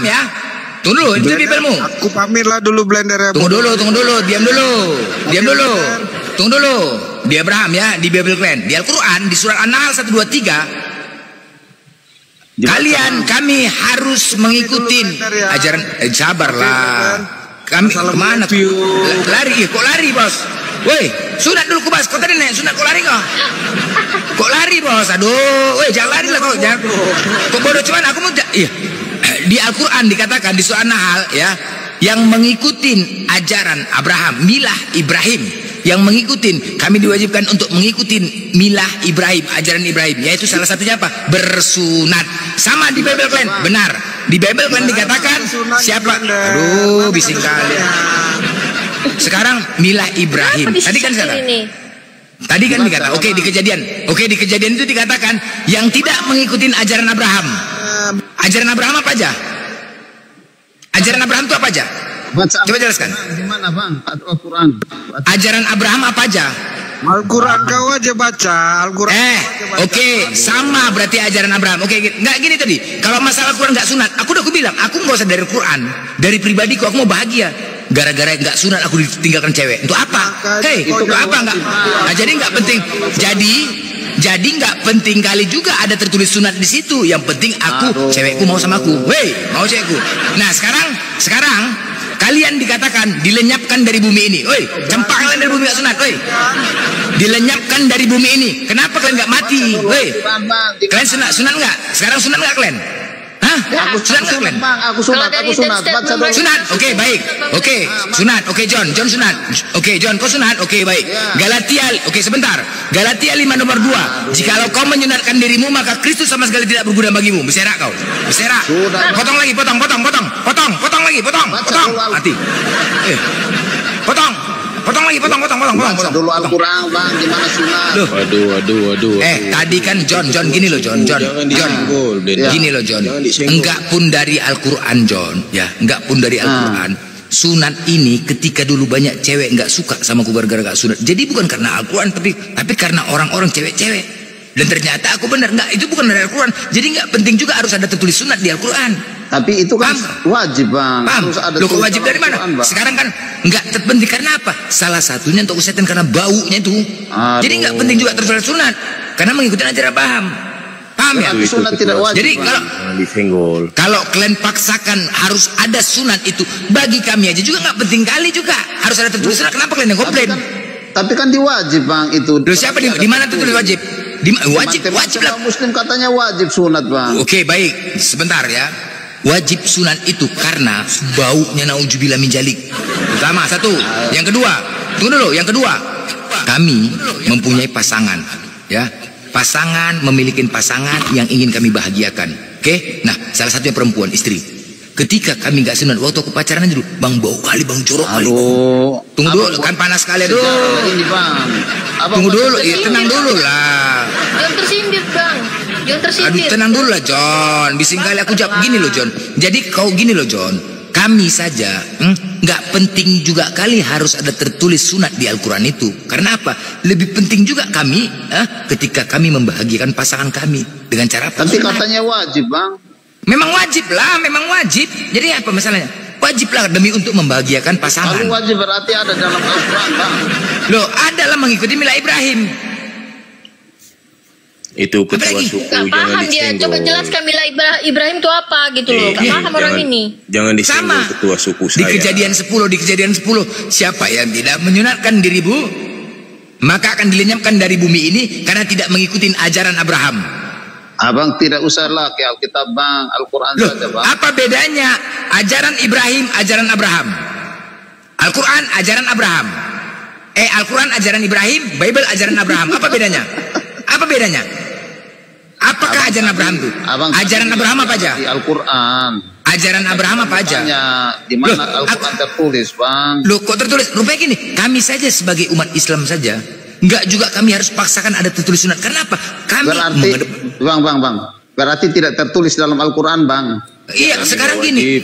ya. Tunggu dulu, itu Bibelmu. Aku pamirlah dulu blender ya. Tunggu dulu, diam dulu. Tunggu dulu. Di Abraham ya, di Bible kalian. Di Al-Quran, di surat An-Nahl 123. Kami harus mengikuti ajaran. Sabarlah. Kami kemana? Kok lari bos? Woi, sunat dulu bos. Kau tadi nek sunat kok lari kok? Kok lari bos? Aduh, woi jangan lari lah kok. Kok bodoh cuman aku mau. Iya. Di Al-Quran dikatakan di surah An-Nahl ya, yang mengikuti ajaran Abraham, milah Ibrahim, yang mengikuti, kami diwajibkan untuk mengikuti milah Ibrahim, ajaran Ibrahim, yaitu salah satunya apa? Bersunat. Sama di Bible kalian, benar. Di Bible kalian dikatakan siapa? Aduh, bising kali. Sekarang milah Ibrahim. Tadi kan dikatakan. Oke, di kejadian itu dikatakan yang tidak mengikuti ajaran Abraham. Ajaran Abraham apa aja? Ajaran Abraham itu apa aja? Coba jelaskan. Gimana bang? Al-Quran. Ajaran Abraham apa aja? Al-Quran kau aja baca. Oke, sama berarti ajaran Abraham. Oke, nggak gini tadi. Kalau masalah Al-Quran nggak sunat, aku udah bilang, aku nggak usah dari Quran, dari pribadiku, aku mau bahagia. Gara-gara nggak sunat aku ditinggalkan cewek. Untuk apa? Untuk apa nggak? Nah, jadi nggak penting. Jadi nggak penting kali juga ada tertulis sunat di situ. Yang penting cewekku mau sama aku. Mau cewekku. Nah sekarang kalian dikatakan dilenyapkan dari bumi ini. Campak kalian dari bumi nggak sunat. Dilenyapkan dari bumi ini. Kenapa kalian nggak mati? Kalian sunat nggak? Sekarang sunat nggak kalian? Hah? Aku Sunat nggak, Glenn? bang, aku sunat, Kalau aku dari sunat. statement Baca dulu. mereka- Sunat, oke baik. Oke, sunat. Oke John sunat. Oke John, kau sunat. Oke baik. Galatia, oke sebentar. Galatia 5 nomor 2. Jikalau kau menyunatkan dirimu maka Kristus sama sekali tidak berguna bagimu. Berserak kau. Berserak. Potong lagi, potong lagi, potong. Mati. Potong lagi. Baca dulu Al-Quran bang, gimana sunat? Loh. Waduh. Tadi kan John gini loh John. Jangan disenggol, Blender. Gini loh John. Jangan disenggol. Enggak pun dari Al-Quran John, ya, enggak pun dari Al-Quran. Sunat ini ketika dulu banyak cewek enggak suka sama aku gara-gara enggak sunat. Jadi bukan karena Al-Quran tapi karena orang-orang cewek-cewek. Dan ternyata aku benar enggak, itu bukan dari Al-Quran. Jadi enggak penting juga harus ada tertulis sunat di Al-Quran. Tapi itu kan wajib bang. Paham? Harus ada Loh, kok tulis wajib dalam dari mana? Al-Quran, Bang. Sekarang kan enggak terpenting karena apa? Salah satunya untuk kesehatan karena baunya itu. Jadi enggak penting juga tertulis sunat karena mengikuti ajaran paham. Paham ya? Berarti sunat tidak wajib. Jadi Bang. Jangan disenggol. kalau kalian paksakan harus ada sunat itu, bagi kami aja juga nggak penting kali juga harus ada tertulis sunat. Kenapa kalian yang komplain? Tapi kan diwajib bang itu. Loh siapa di mana tuh tulis wajib? Wajib lah. Muslim katanya wajib sunat bang. Oke baik, sebentar ya. Wajib sunat itu karena baunya nauzubillah min jalik. Pertama, satu. Yang kedua, tunggu dulu. Yang kedua, kami mempunyai pasangan, ya. Pasangan memiliki pasangan yang ingin kami bahagiakan. Oke? Nah, salah satunya perempuan, istri. Ketika kami nggak sunat, waktu aku pacaran aja dulu, bang bau kali, bang jorok kali. Tunggu dulu, kan panas sekali aduh. Ini bang. Tunggu dulu, ya tenang dulu lah. Jangan tersindir bang. Jangan tersindir. Aduh tenang dulu lah John. Bising kali aku jawab gini loh John. Jadi kau gini loh John. Kami saja nggak penting juga kali harus ada tertulis sunat di Al-Quran itu. Karena apa? Lebih penting juga kami ketika kami membahagiakan pasangan kami dengan cara apa? Tapi Sunat. katanya wajib bang. Memang wajib lah, memang wajib. Jadi apa masalahnya? Wajib lah demi untuk membahagiakan pasangan. Kalau wajib berarti ada dalam Al-Quran bang. Loh, adalah mengikuti mila Ibrahim. Itu ketua Apalagi? suku, Gak jangan paham dia. disenggol. Coba jelaskan mila Ibrahim itu apa gitu loh. Gak paham orang ini. Jangan disenggol Sama. ketua suku Di saya. kejadian 10, siapa yang tidak menyunatkan dirimu maka akan dilenyapkan dari bumi ini karena tidak mengikuti ajaran Abraham. Abang tidak usah lah ke Alkitab bang, Al-Quran Loh, saja bang. apa bedanya ajaran Ibrahim, ajaran Abraham? Al-Quran, ajaran Abraham. Al-Quran, ajaran Ibrahim, Bible, ajaran Abraham. Apa bedanya? Apa bedanya? Apakah ajaran Abraham itu? Ajaran Abraham apa aja? Di Al-Quran. Ajaran Abraham apa aja? Di mana Al-Quran tertulis bang? Loh kok tertulis? Rupanya gini, kami saja sebagai umat Islam saja, nggak juga kami harus paksakan ada tertulis sunat. Kenapa? Kami Berarti bang. Berarti tidak tertulis dalam Al-Quran bang. Iya sekarang gini.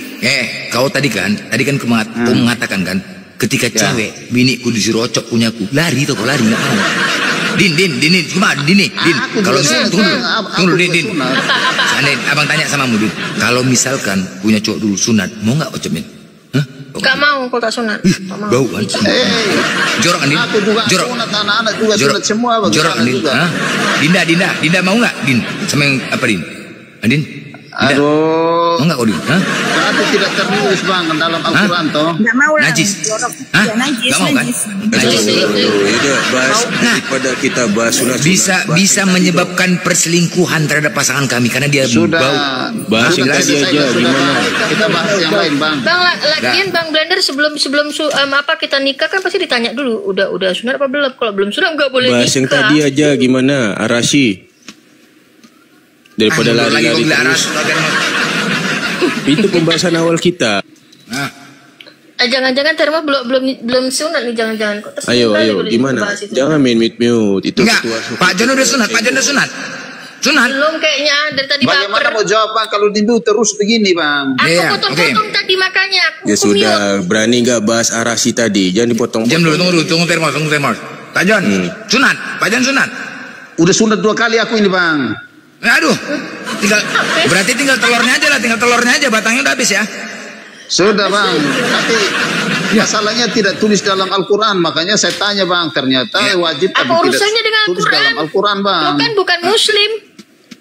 Kau tadi kan kau mengatakan kan, ketika cewek biniku disuruh ocok punyaku, lari tuh kau lari nggak mau. Din, cuma Din. Kalau misalkan tunggu Din. Seandainya abang tanya sama Din, kalau misalkan punya cowok dulu sunat, mau nggak ocopin? Gak mau kalau tak sunat. Bau kan? Jorok kan Din? Aku juga Jorok. sunat, anak-anak juga sunat semua bang. Jorok kan Din? Dinda mau nggak Din? Sama yang apa Din? Din? Aduh. Mau nggak kau Din? Berarti tidak tertulis bang dalam Al-Quran toh. Nggak mau lah. Najis. Jorok. Hah? Ya, najis. Nggak mau kan? Najis. Daripada kita bahas sunat Bisa menyebabkan perselingkuhan terhadap pasangan kami karena dia Sudah. bau. bahas yang tadi aja gimana? Kita bahas yang lain bang. Bang, lagian Bang Blender sebelum kita nikah kan pasti ditanya dulu udah sunat apa belum. Kalau belum sunat nggak boleh Bahas yang nikah. tadi aja gimana? Arasi. Daripada lari-lari terus. Itu pembahasan awal kita. Jangan-jangan Terma belum sunat nih, jangan-jangan. Kok tersinggung kali Ayo udah gimana? dibahas itu. Jangan main mute. Itu Enggak, ketua suku. Pak Jon udah sunat. Sunat. Belum kayaknya dari tadi Bagaimana baper. mau jawab bang kalau Dindu terus begini bang? Aku Iya, potong-potong tadi makanya. Ya sudah, berani nggak bahas arasi tadi? Jangan dipotong. Jam dulu, tunggu Termos. Pak Jon, sunat. Pak Jon sunat. Udah sunat 2 kali aku ini bang. Aduh, berarti tinggal telurnya aja, batangnya udah habis ya. Sudah bang, tapi masalahnya tidak tulis dalam Al-Quran, makanya saya tanya bang, ternyata wajib tapi Apa tidak urusannya dengan tulis Al-Quran? dalam Al-Quran bang. Lo kan bukan Muslim.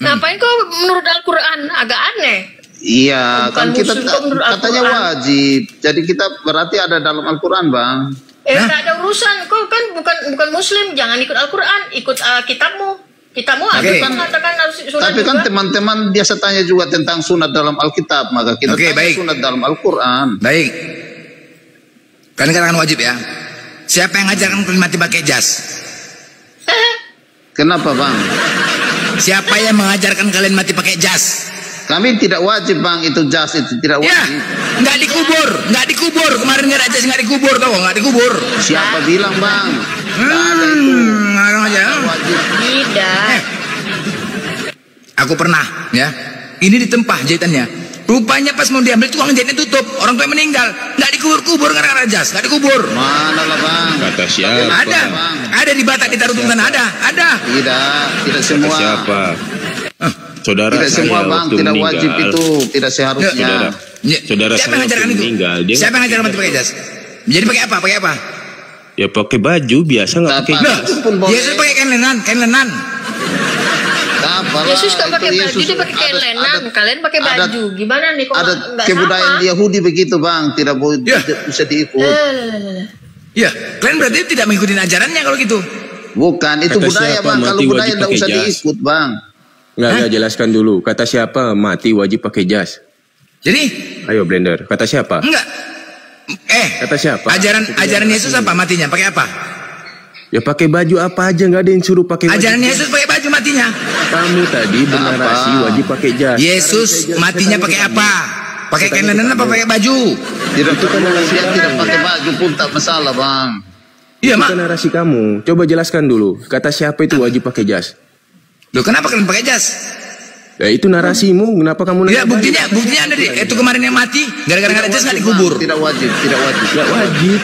Ngapain kok menurut Al-Quran? Agak aneh. Iya, Bukan kan kita Muslim kok menurut katanya Al-Quran. wajib, jadi kita berarti ada dalam Al-Quran bang. Gak ada urusan. Kok kan bukan Muslim, jangan ikut Al-Quran, ikut kitabmu. Kita mau mengatakan harus sunat Tapi kan juga. teman-teman biasa tanya juga tentang sunat dalam Alkitab, maka kita tanya baik. sunat dalam Al-Quran. Baik. Kalian katakan wajib ya. Siapa yang ngajarkan kalian mati pakai jas? Kenapa bang? Siapa yang mengajarkan kalian mati pakai jas? Kami tidak wajib bang, itu jas itu tidak Ya, wajib. nggak dikubur. Kemarin nggak ada jas, nggak dikubur, tau nggak dikubur. Siapa bilang bang? Tidak ada itu. Ngarang aja. Wajib. Tidak. Aku pernah, ya. Ini ditempah jahitannya. Rupanya pas mau diambil tukang jahitnya tutup. Orang tua meninggal, nggak dikubur gara-gara jas, nggak dikubur. Mana lah bang? Kata siapa? Ada di Batak, ditaruh di sana, ada. Tidak semua. Kata siapa? Saudara Tidak saya semua bang, waktu tidak meninggal, wajib itu, tidak seharusnya. Saudara Siapa yang saya ngajarkan waktu itu? meninggal, Siapa yang ngajarkan mati pakai jas? Jadi pakai apa? Ya pakai baju biasa, nggak pakai Nah, jas. itu pun boleh. Yesus pakai kain lenan. Apalah, Yesus kan pakai itu baju, Yesus. dia pakai kain Ada- lenan. Kalian pakai ada- baju. Gimana nih? Kok Ada nggak kebudayaan sama? Yahudi begitu bang, tidak boleh bisa diikut. Ya, kalian berarti tidak mengikuti ajarannya kalau gitu. Bukan, itu Kata budaya siapa bang. Kalau mati budaya wajib tidak pakai usah jas? diikut bang. Nggak, jelaskan dulu. Kata siapa mati wajib pakai jas? Jadi, Ayo Blender. Kata siapa? enggak. Kata siapa? Ajaran Yesus apa matinya? Pakai apa? Ya pakai baju apa aja, nggak ada yang suruh pakai baju. Ajaran Yesus pakai baju matinya. Kamu tadi bernarasi wajib pakai jas. Yesus matinya pakai apa? Pakai kain lenan apa pakai baju? Tidak perlu, dia tidak pakai baju pun tak masalah bang. Iya, Itu Mak. kan narasi kamu. Coba jelaskan dulu. Kata siapa itu wajib pakai jas? Loh, kenapa kalian pakai jas? Ya itu narasimu. Kenapa kamu Ya, nanya buktinya ada di itu kemarin yang mati gara-gara nggak ada jas nggak dikubur. Tidak wajib. Nggak wajib.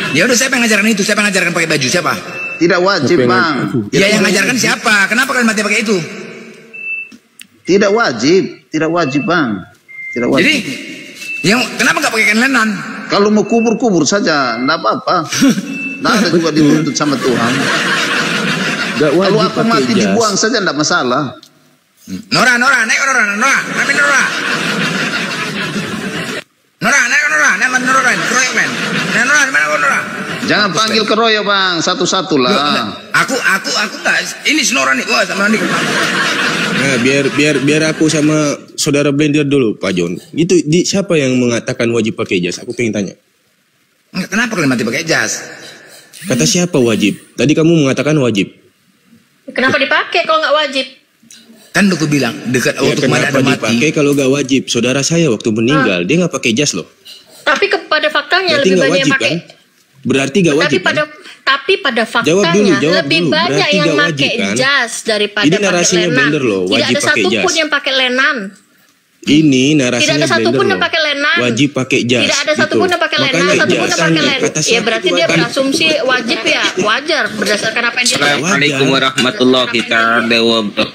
Ya udah, siapa yang ngajarkan itu? Siapa yang ngajarkan pakai baju? Siapa? Tidak wajib bang. Ya, yang ngajarkan siapa? Kenapa kalian mati pakai itu? Tidak wajib bang. Tidak wajib. Jadi, yang kenapa nggak pakai kain lenan? Kalau mau kubur saja, enggak apa-apa. Nggak ada juga dituntut sama Tuhan. Nggak wajib Kalau aku pakai mati jas. dibuang saja enggak masalah. Nora, naik Nora, naik Nora. Nora, keroyok men. Nora, di mana Nora? Jangan panggil keroyok bang, satu-satu lah. Aku nggak. Ini si Nora nih, wah sama Nora. Nah, biar aku sama saudara Blender dulu, Pak John. Itu siapa yang mengatakan wajib pakai jas? Aku pengen tanya. Kenapa kalian mati pakai jas? Kata siapa wajib? Tadi kamu mengatakan wajib. Kenapa dipakai kalau nggak wajib? Kan udah aku bilang dekat Ya, waktu kemarin ada kenapa mati. dipakai kalau nggak wajib? Saudara saya waktu meninggal dia nggak pakai jas loh. Tapi kepada faktanya Berarti lebih nggak banyak yang wajib pakai. kan? Berarti nggak wajib kan? Tapi pada Jawab faktanya dulu. lebih banyak Berarti yang nggak pakai wajib, kan? jas daripada Ini pakai narasinya lenan. Blender loh, Tidak wajib ada pakai satupun jas. yang pakai lenan. Ini narasinya Tidak ada satupun Blender yang loh. pakai lenan. Wajib pakai jas. Tidak ada satupun gitu. yang pakai lenan, Makanya satupun yang jas. pakai lenan. Kata Ya siapa berarti itu dia wajib? berasumsi wajib ya, wajar berdasarkan apa yang dia Assalamualaikum warahmatullahi wabarakatuh.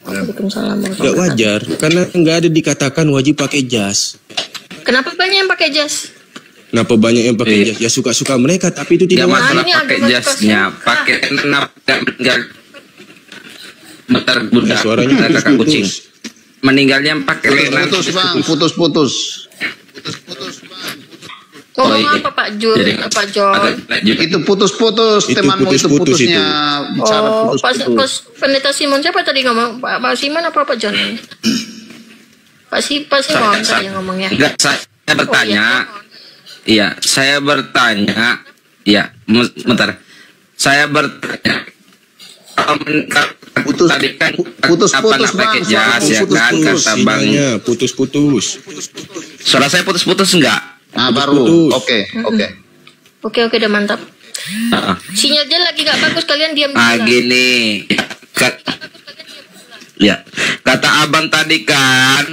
Waalaikumsalam. Nggak wajar karena nggak ada dikatakan wajib pakai jas. Kenapa banyak yang pakai jas? Kenapa banyak yang pakai jas? Ya suka-suka mereka, tapi itu Tidak tidak masalah ini pakai agama jasnya, suka. pakai meninggal. Bentar, Ya, suaranya kakak kucing. Meninggalnya pakai lenan. Putus bang, putus. Ngomong iya. apa Pak Jul? Jadi, Pak John? Itu putus-putus, Itu temanmu itu putus-putus putusnya. Bicara Oh, putus-putus. pas Pendeta Simon siapa tadi ngomong? Pak Simon apa Pak John? Pak Simon tadi yang ngomongnya. Enggak, saya bertanya. Iya, saya bertanya. Iya, bentar. Saya bertanya. Putus, Tadi kan putus-putus, apa nggak pakai Bang, jas ya kan putus-putus. kata Bang. Sinyalnya putus-putus. Suara saya putus-putus enggak? Nah baru, Putus. oke. Oke udah mantap. Heeh. Sinyalnya lagi nggak bagus kalian diam Ah dulu. gini. Ya, kata abang tadi kan,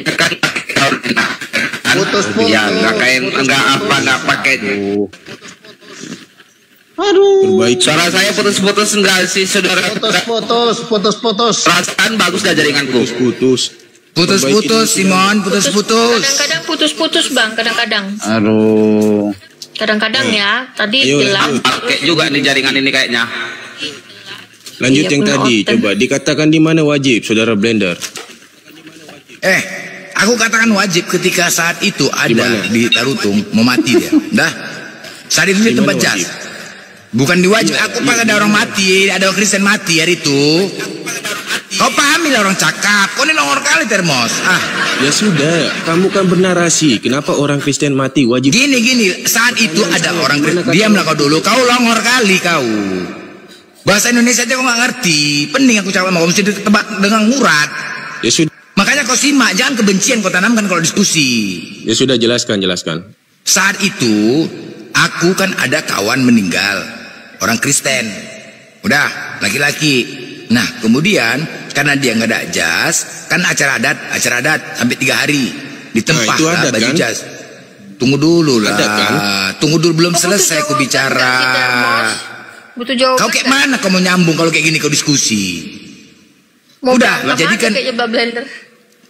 kan Putus-putus. ya nggak pakai. Perbaiki. Suara saya putus-putus enggak sih saudara? Putus-putus. Perasaan bagus gak jaringanku? Putus-putus. Putus-putus, Simon, putus-putus. Kadang-kadang putus-putus bang, kadang-kadang. Aduh. Kadang-kadang ya, tadi Ayo, jelas. lanjut. Pakai juga nih jaringan ini kayaknya. Lanjut Iya, yang penuh tadi, oten. coba dikatakan di mana wajib, saudara Blender? Aku katakan wajib ketika saat itu ada Gimana? di Tarutung mau mati dia. Dah. Saat itu di Gimana tempat jas. wajib? Bukan diwajib. Aku pas ada orang mati, ada orang Kristen mati hari itu. Kau pahami lah orang cakap. Kau ini longor kali Termos. Ya sudah, kamu kan bernarasi. Kenapa orang Kristen mati wajib? Gini. Saat itu ada orang Kristen. Diamlah kau dulu. Kau longor kali kau. Bahasa Indonesia aja kau nggak ngerti. Pening aku cakap. Kau mesti ditebak dengan ngurat. Ya sudah. Makanya kau simak. Jangan kebencian kau tanamkan kalau diskusi. Ya sudah, jelaskan. Saat itu aku kan ada kawan meninggal. Orang Kristen. Udah, laki-laki. Nah, kemudian karena dia nggak ada jas, kan acara adat sampai 3 hari ditempah lah baju kan? Jas. Tunggu dulu lah, kan? Tunggu dulu belum selesai aku bicara. Butuh jawaban. Kau kayak mana kau mau nyambung kalau kayak gini kau diskusi? Udah, jadi kan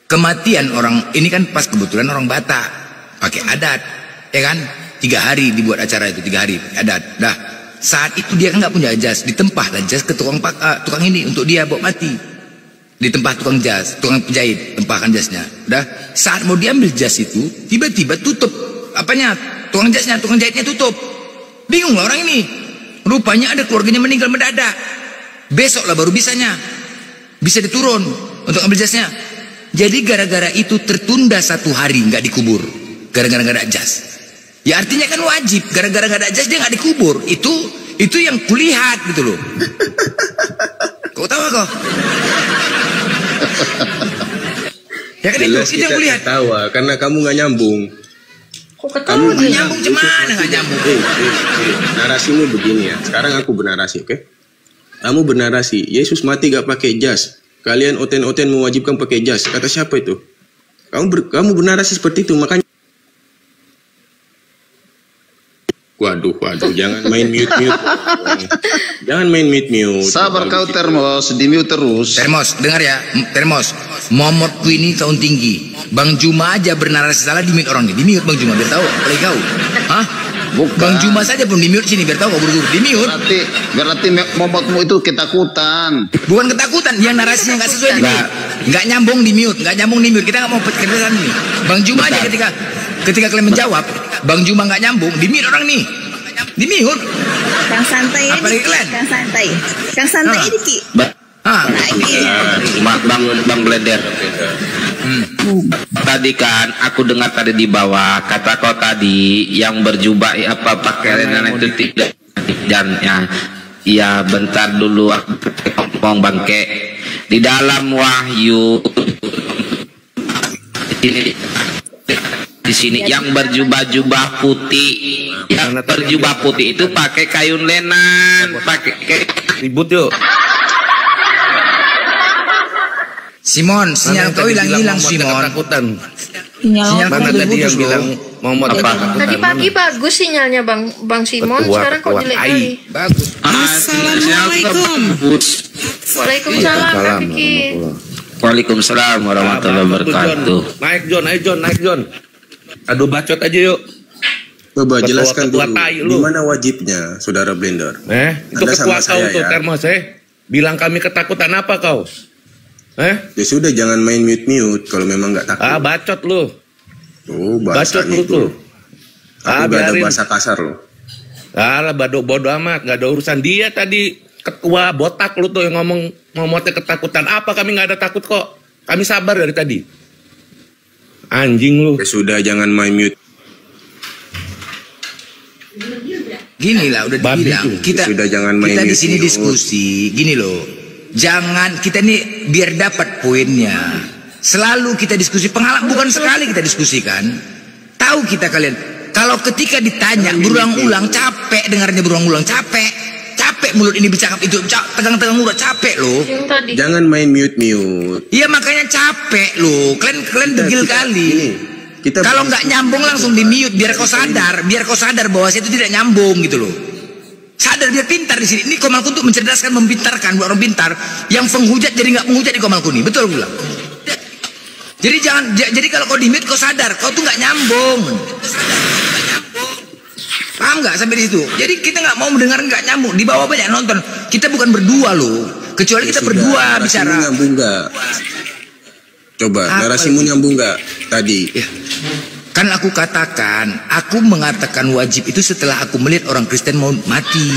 kematian orang ini kan pas kebetulan orang Batak pakai adat, ya kan? 3 hari dibuat acara itu 3 hari adat. Dah. Saat itu dia kan nggak punya jas, ditempah lah jas ke tukang ini untuk dia bawa mati. Ditempah tukang penjahit, tempahkan jasnya. Udah, saat mau diambil jas itu, tiba-tiba tutup apanya? Tukang jahitnya tutup. Bingung lah orang ini. Rupanya ada keluarganya meninggal mendadak. Besok lah baru bisa diturun untuk ambil jasnya. Jadi gara-gara itu tertunda 1 hari nggak dikubur. Gara-gara nggak ada jas. Ya artinya kan wajib, gara-gara gak ada jas dia gak dikubur. Itu yang kulihat gitu loh. Kau tahu kok? Ya kan itu yang kulihat. Ketawa karena kamu gak nyambung. Kok ketawa gak nyambung? Cemana gak nyambung? Narasimu begini ya. Sekarang aku bernarasi, oke? Kamu bernarasi, Yesus mati gak pakai jas. Kalian oten-oten mewajibkan pakai jas. Kata siapa itu? Kamu bernarasi seperti itu, makanya. Waduh, jangan main mute. Jangan main mute. Sabar kau Termos, di mute terus. Termos, dengar ya, Termos. Momotku ini tahun tinggi. Bang Juma aja bernarasi salah di mute orang ini. Di mute Bang Juma biar tahu, apalagi kau. Hah? Bukan. Bang Juma saja pun di mute sini biar tahu kau buru-buru di mute. Berarti momotmu itu ketakutan. Bukan ketakutan, yang narasinya nggak sesuai di mute. Nggak nyambung di mute. Kita nggak mau kerjaan ini. Bang Juma aja ketika kalian menjawab, Bang Juma nggak nyambung, di mute orang nih, di mute. Kang santai apalagi kalian. Kang santai ini Ki. Bang Blender. Tadi kan aku dengar tadi di bawah kata kau tadi yang berjubah apa pakaian itu tidak dan ya bentar dulu aku ngomong bangke di dalam Wahyu di sini yang berjubah-jubah putih, yang berjubah putih itu pakai kain lenan, pakai ribut yuk. Simon, sinyal kau hilang Simon. Sinyal mana tadi yang bilang mau apa? Tadi pagi bagus sinyalnya Bang Simon, sekarang kok jelek kali. Bagus. Assalamualaikum. Waalaikumsalam Kak Kiki. Waalaikumsalam warahmatullahi wabarakatuh. Naik John. Aduh bacot aja yuk. Coba jelaskan dulu. Gimana wajibnya, Saudara Blender? Itu ketua kau tuh Termos bilang kami ketakutan apa kau? Ya sudah jangan main mute kalau memang nggak takut. Bacot lu. Tuh bacot lu tuh. Aku gak ada bahasa kasar lo. Bodoh amat, nggak ada urusan dia tadi ketua botak lu tuh yang ngomongnya ketakutan apa, kami nggak ada takut kok. Kami sabar dari tadi. Anjing lu. Ya sudah jangan main mute. Gini lah udah dibilang kita sudah jangan main kita di sini diskusi gini loh, jangan kita nih biar dapat poinnya selalu kita diskusi pengalaman, bukan sekali kita diskusikan. Tahu kita kalian kalau ketika ditanya berulang-ulang capek dengarnya, berulang-ulang capek mulut ini bercakap itu tegang-tegang udah capek loh. Jangan main mute. Iya makanya capek loh, kalian degil kali. Kalau nggak nyambung langsung di mute biar kau sadar bahwa itu tidak nyambung gitu loh. Sadar biar pintar di sini. Ini komalku untuk mencerdaskan, mempintarkan buat orang pintar. Yang penghujat jadi nggak penghujat di komalku nih, betul bilang. Jadi kalau kau di mute kau sadar, kau tuh nggak nyambung. Paham nggak sampai di situ? Jadi kita nggak mau mendengar nggak nyambung. Di bawah banyak nonton. Kita bukan berdua loh. Kecuali kita berdua bicara. Nyambung nggak? Coba narasimu nyambung nggak tadi? Ya. Kan aku mengatakan wajib itu setelah aku melihat orang Kristen mau mati.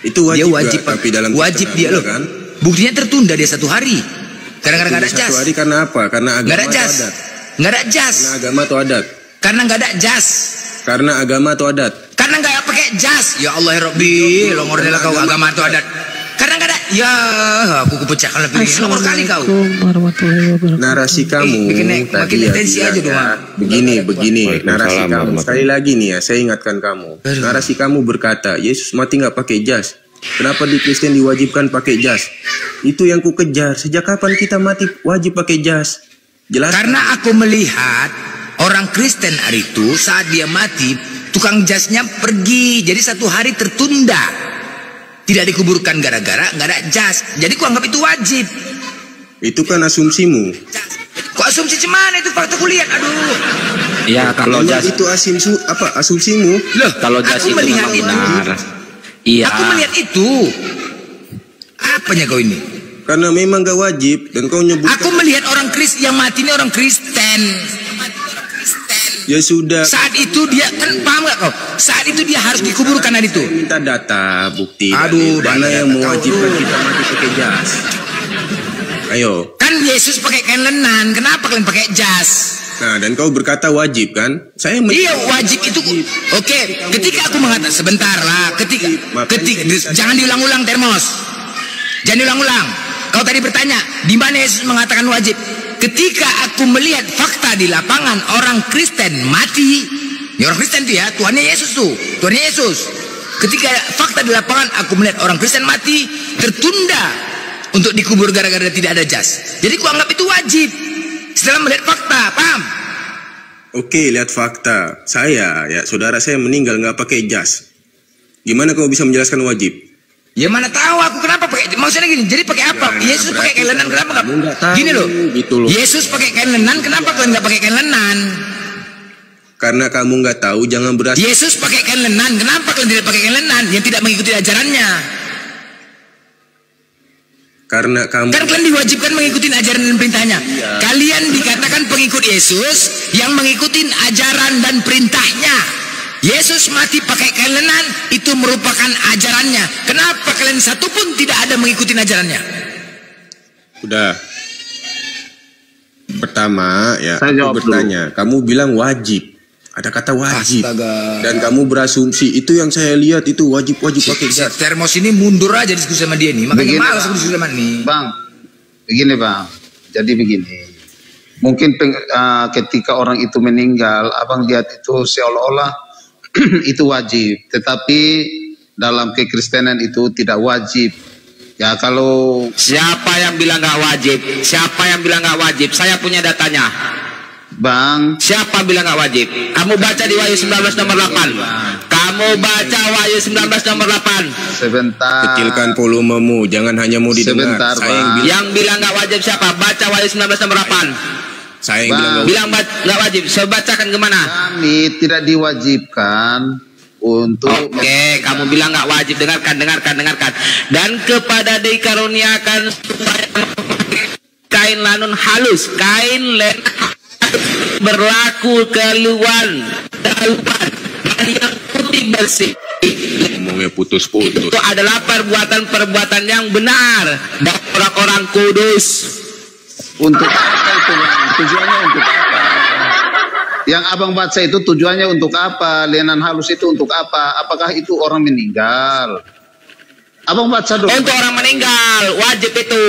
Itu wajib, dia wajib, tapi dalam wajib dia loh. kan? Buktinya tertunda dia 1 hari. Karena nggak ada jas. 1 hari karena apa? Karena agama Nggak ada jas. atau adat. Nggak ada jas. Karena agama atau adat. Karena nggak ada jas. Karena agama atau adat. Karena nggak pakai jas. Ya Allah ya Rabbi, longornya kau agama atau adat. Karena nggak ada. Ya, aku kupecahkan lebih. Nomor kali kau. Narasi kamu makin tensi aja doang. Begini. Narasi kamu sekali lagi nih ya, saya ingatkan kamu. Narasi kamu berkata Yesus mati nggak pakai jas. Kenapa di Kristen diwajibkan pakai jas? Itu yang ku kejar. Sejak kapan kita mati wajib pakai jas? Jelas. Karena aku melihat orang Kristen hari itu saat dia mati, tukang jasnya pergi. Jadi 1 hari tertunda. Tidak dikuburkan gara-gara nggak ada jas. Jadi ku anggap itu wajib. Itu kan asumsimu. Kok asumsi cuman itu fakta kuliah? Aduh. Ya kalau jas itu asumsimu. Loh, kalau jas aku itu melihat itu. benar. Iya. Aku melihat itu. Apanya kau ini? Karena memang gak wajib dan kau nyebut. Aku melihat orang Kristen yang mati ini orang Kristen. Ya sudah. Saat itu dia kan paham gak kau? Saat itu dia harus dikuburkan hari itu. Minta data, bukti. Aduh, mana yang mewajibkan kita mati pakai jas? Ayo. Kan Yesus pakai kain lenan, kenapa kalian pakai jas? Nah, dan kau berkata wajib kan? Iya, wajib itu. Oke, ketika aku mengatakan sebentar lah, ketika jangan diulang-ulang Termos. Jangan diulang-ulang. Kau tadi bertanya, di mana Yesus mengatakan wajib? Ketika aku melihat fakta di lapangan orang Kristen mati, ya orang Kristen itu ya, Tuhannya Yesus tuh, Tuhannya Yesus. Ketika fakta di lapangan aku melihat orang Kristen mati, tertunda untuk dikubur gara-gara tidak ada jas. Jadi ku anggap itu wajib. Setelah melihat fakta, paham? Oke, lihat fakta. Saudara saya meninggal nggak pakai jas. Gimana kau bisa menjelaskan wajib? Ya mana tahu aku kenapa pakai. Maksudnya gini, jadi pakai apa? Yesus pakai kain lenan, kenapa nggak? Gini loh, Yesus pakai kain lenan, kenapa kalian nggak pakai kain lenan? Karena kamu nggak tahu, jangan berasal. Yesus pakai kain lenan, kenapa kalian tidak pakai kain lenan? Yang tidak mengikuti ajarannya. Karena kamu kan kalian diwajibkan mengikuti ajaran dan perintahnya. Kalian dikatakan pengikut Yesus yang mengikuti ajaran dan perintahnya. Yesus mati pakai kain lenan, itu merupakan ajarannya. Kenapa kalian satu pun tidak ada mengikuti ajarannya? Udah. Pertama ya, saya aku bertanya, kamu bilang wajib. Ada kata wajib. Astaga. Dan kamu berasumsi itu yang saya lihat itu wajib pakai jas. Termos ini mundur aja diskusi sama dia nih. Makanya begini, malas diskusi sama nih. Bang, begini bang. Jadi begini. Mungkin ketika orang itu meninggal, abang lihat itu seolah-olah itu wajib. Tetapi dalam kekristenan itu tidak wajib. Ya kalau siapa yang bilang nggak wajib? Siapa yang bilang nggak wajib? Saya punya datanya. Bang, siapa bilang nggak wajib? Kamu baca di Wahyu 19 nomor 8. Kamu baca Wahyu 19 nomor 8. Sebentar. Kecilkan volumemu, jangan hanya mau didengar. Sebentar, yang bilang nggak wajib siapa? Baca Wahyu 19 nomor 8. Saya yang bilang nggak wajib. Saya bacakan kemana? Kami tidak diwajibkan untuk. Oke, kamu bilang nggak wajib. Dengarkan. Dan kepada dikaruniakan kain lanun halus, kain berlaku keluar daluan yang putih bersih. Ngomongnya putus-putus. Itu adalah perbuatan yang benar dan orang-orang kudus. Untuk apa itu? Tujuannya untuk apa? Yang abang baca itu tujuannya untuk apa? Lenan halus itu untuk apa? Apakah itu orang meninggal? Abang baca dulu. Untuk orang meninggal wajib itu.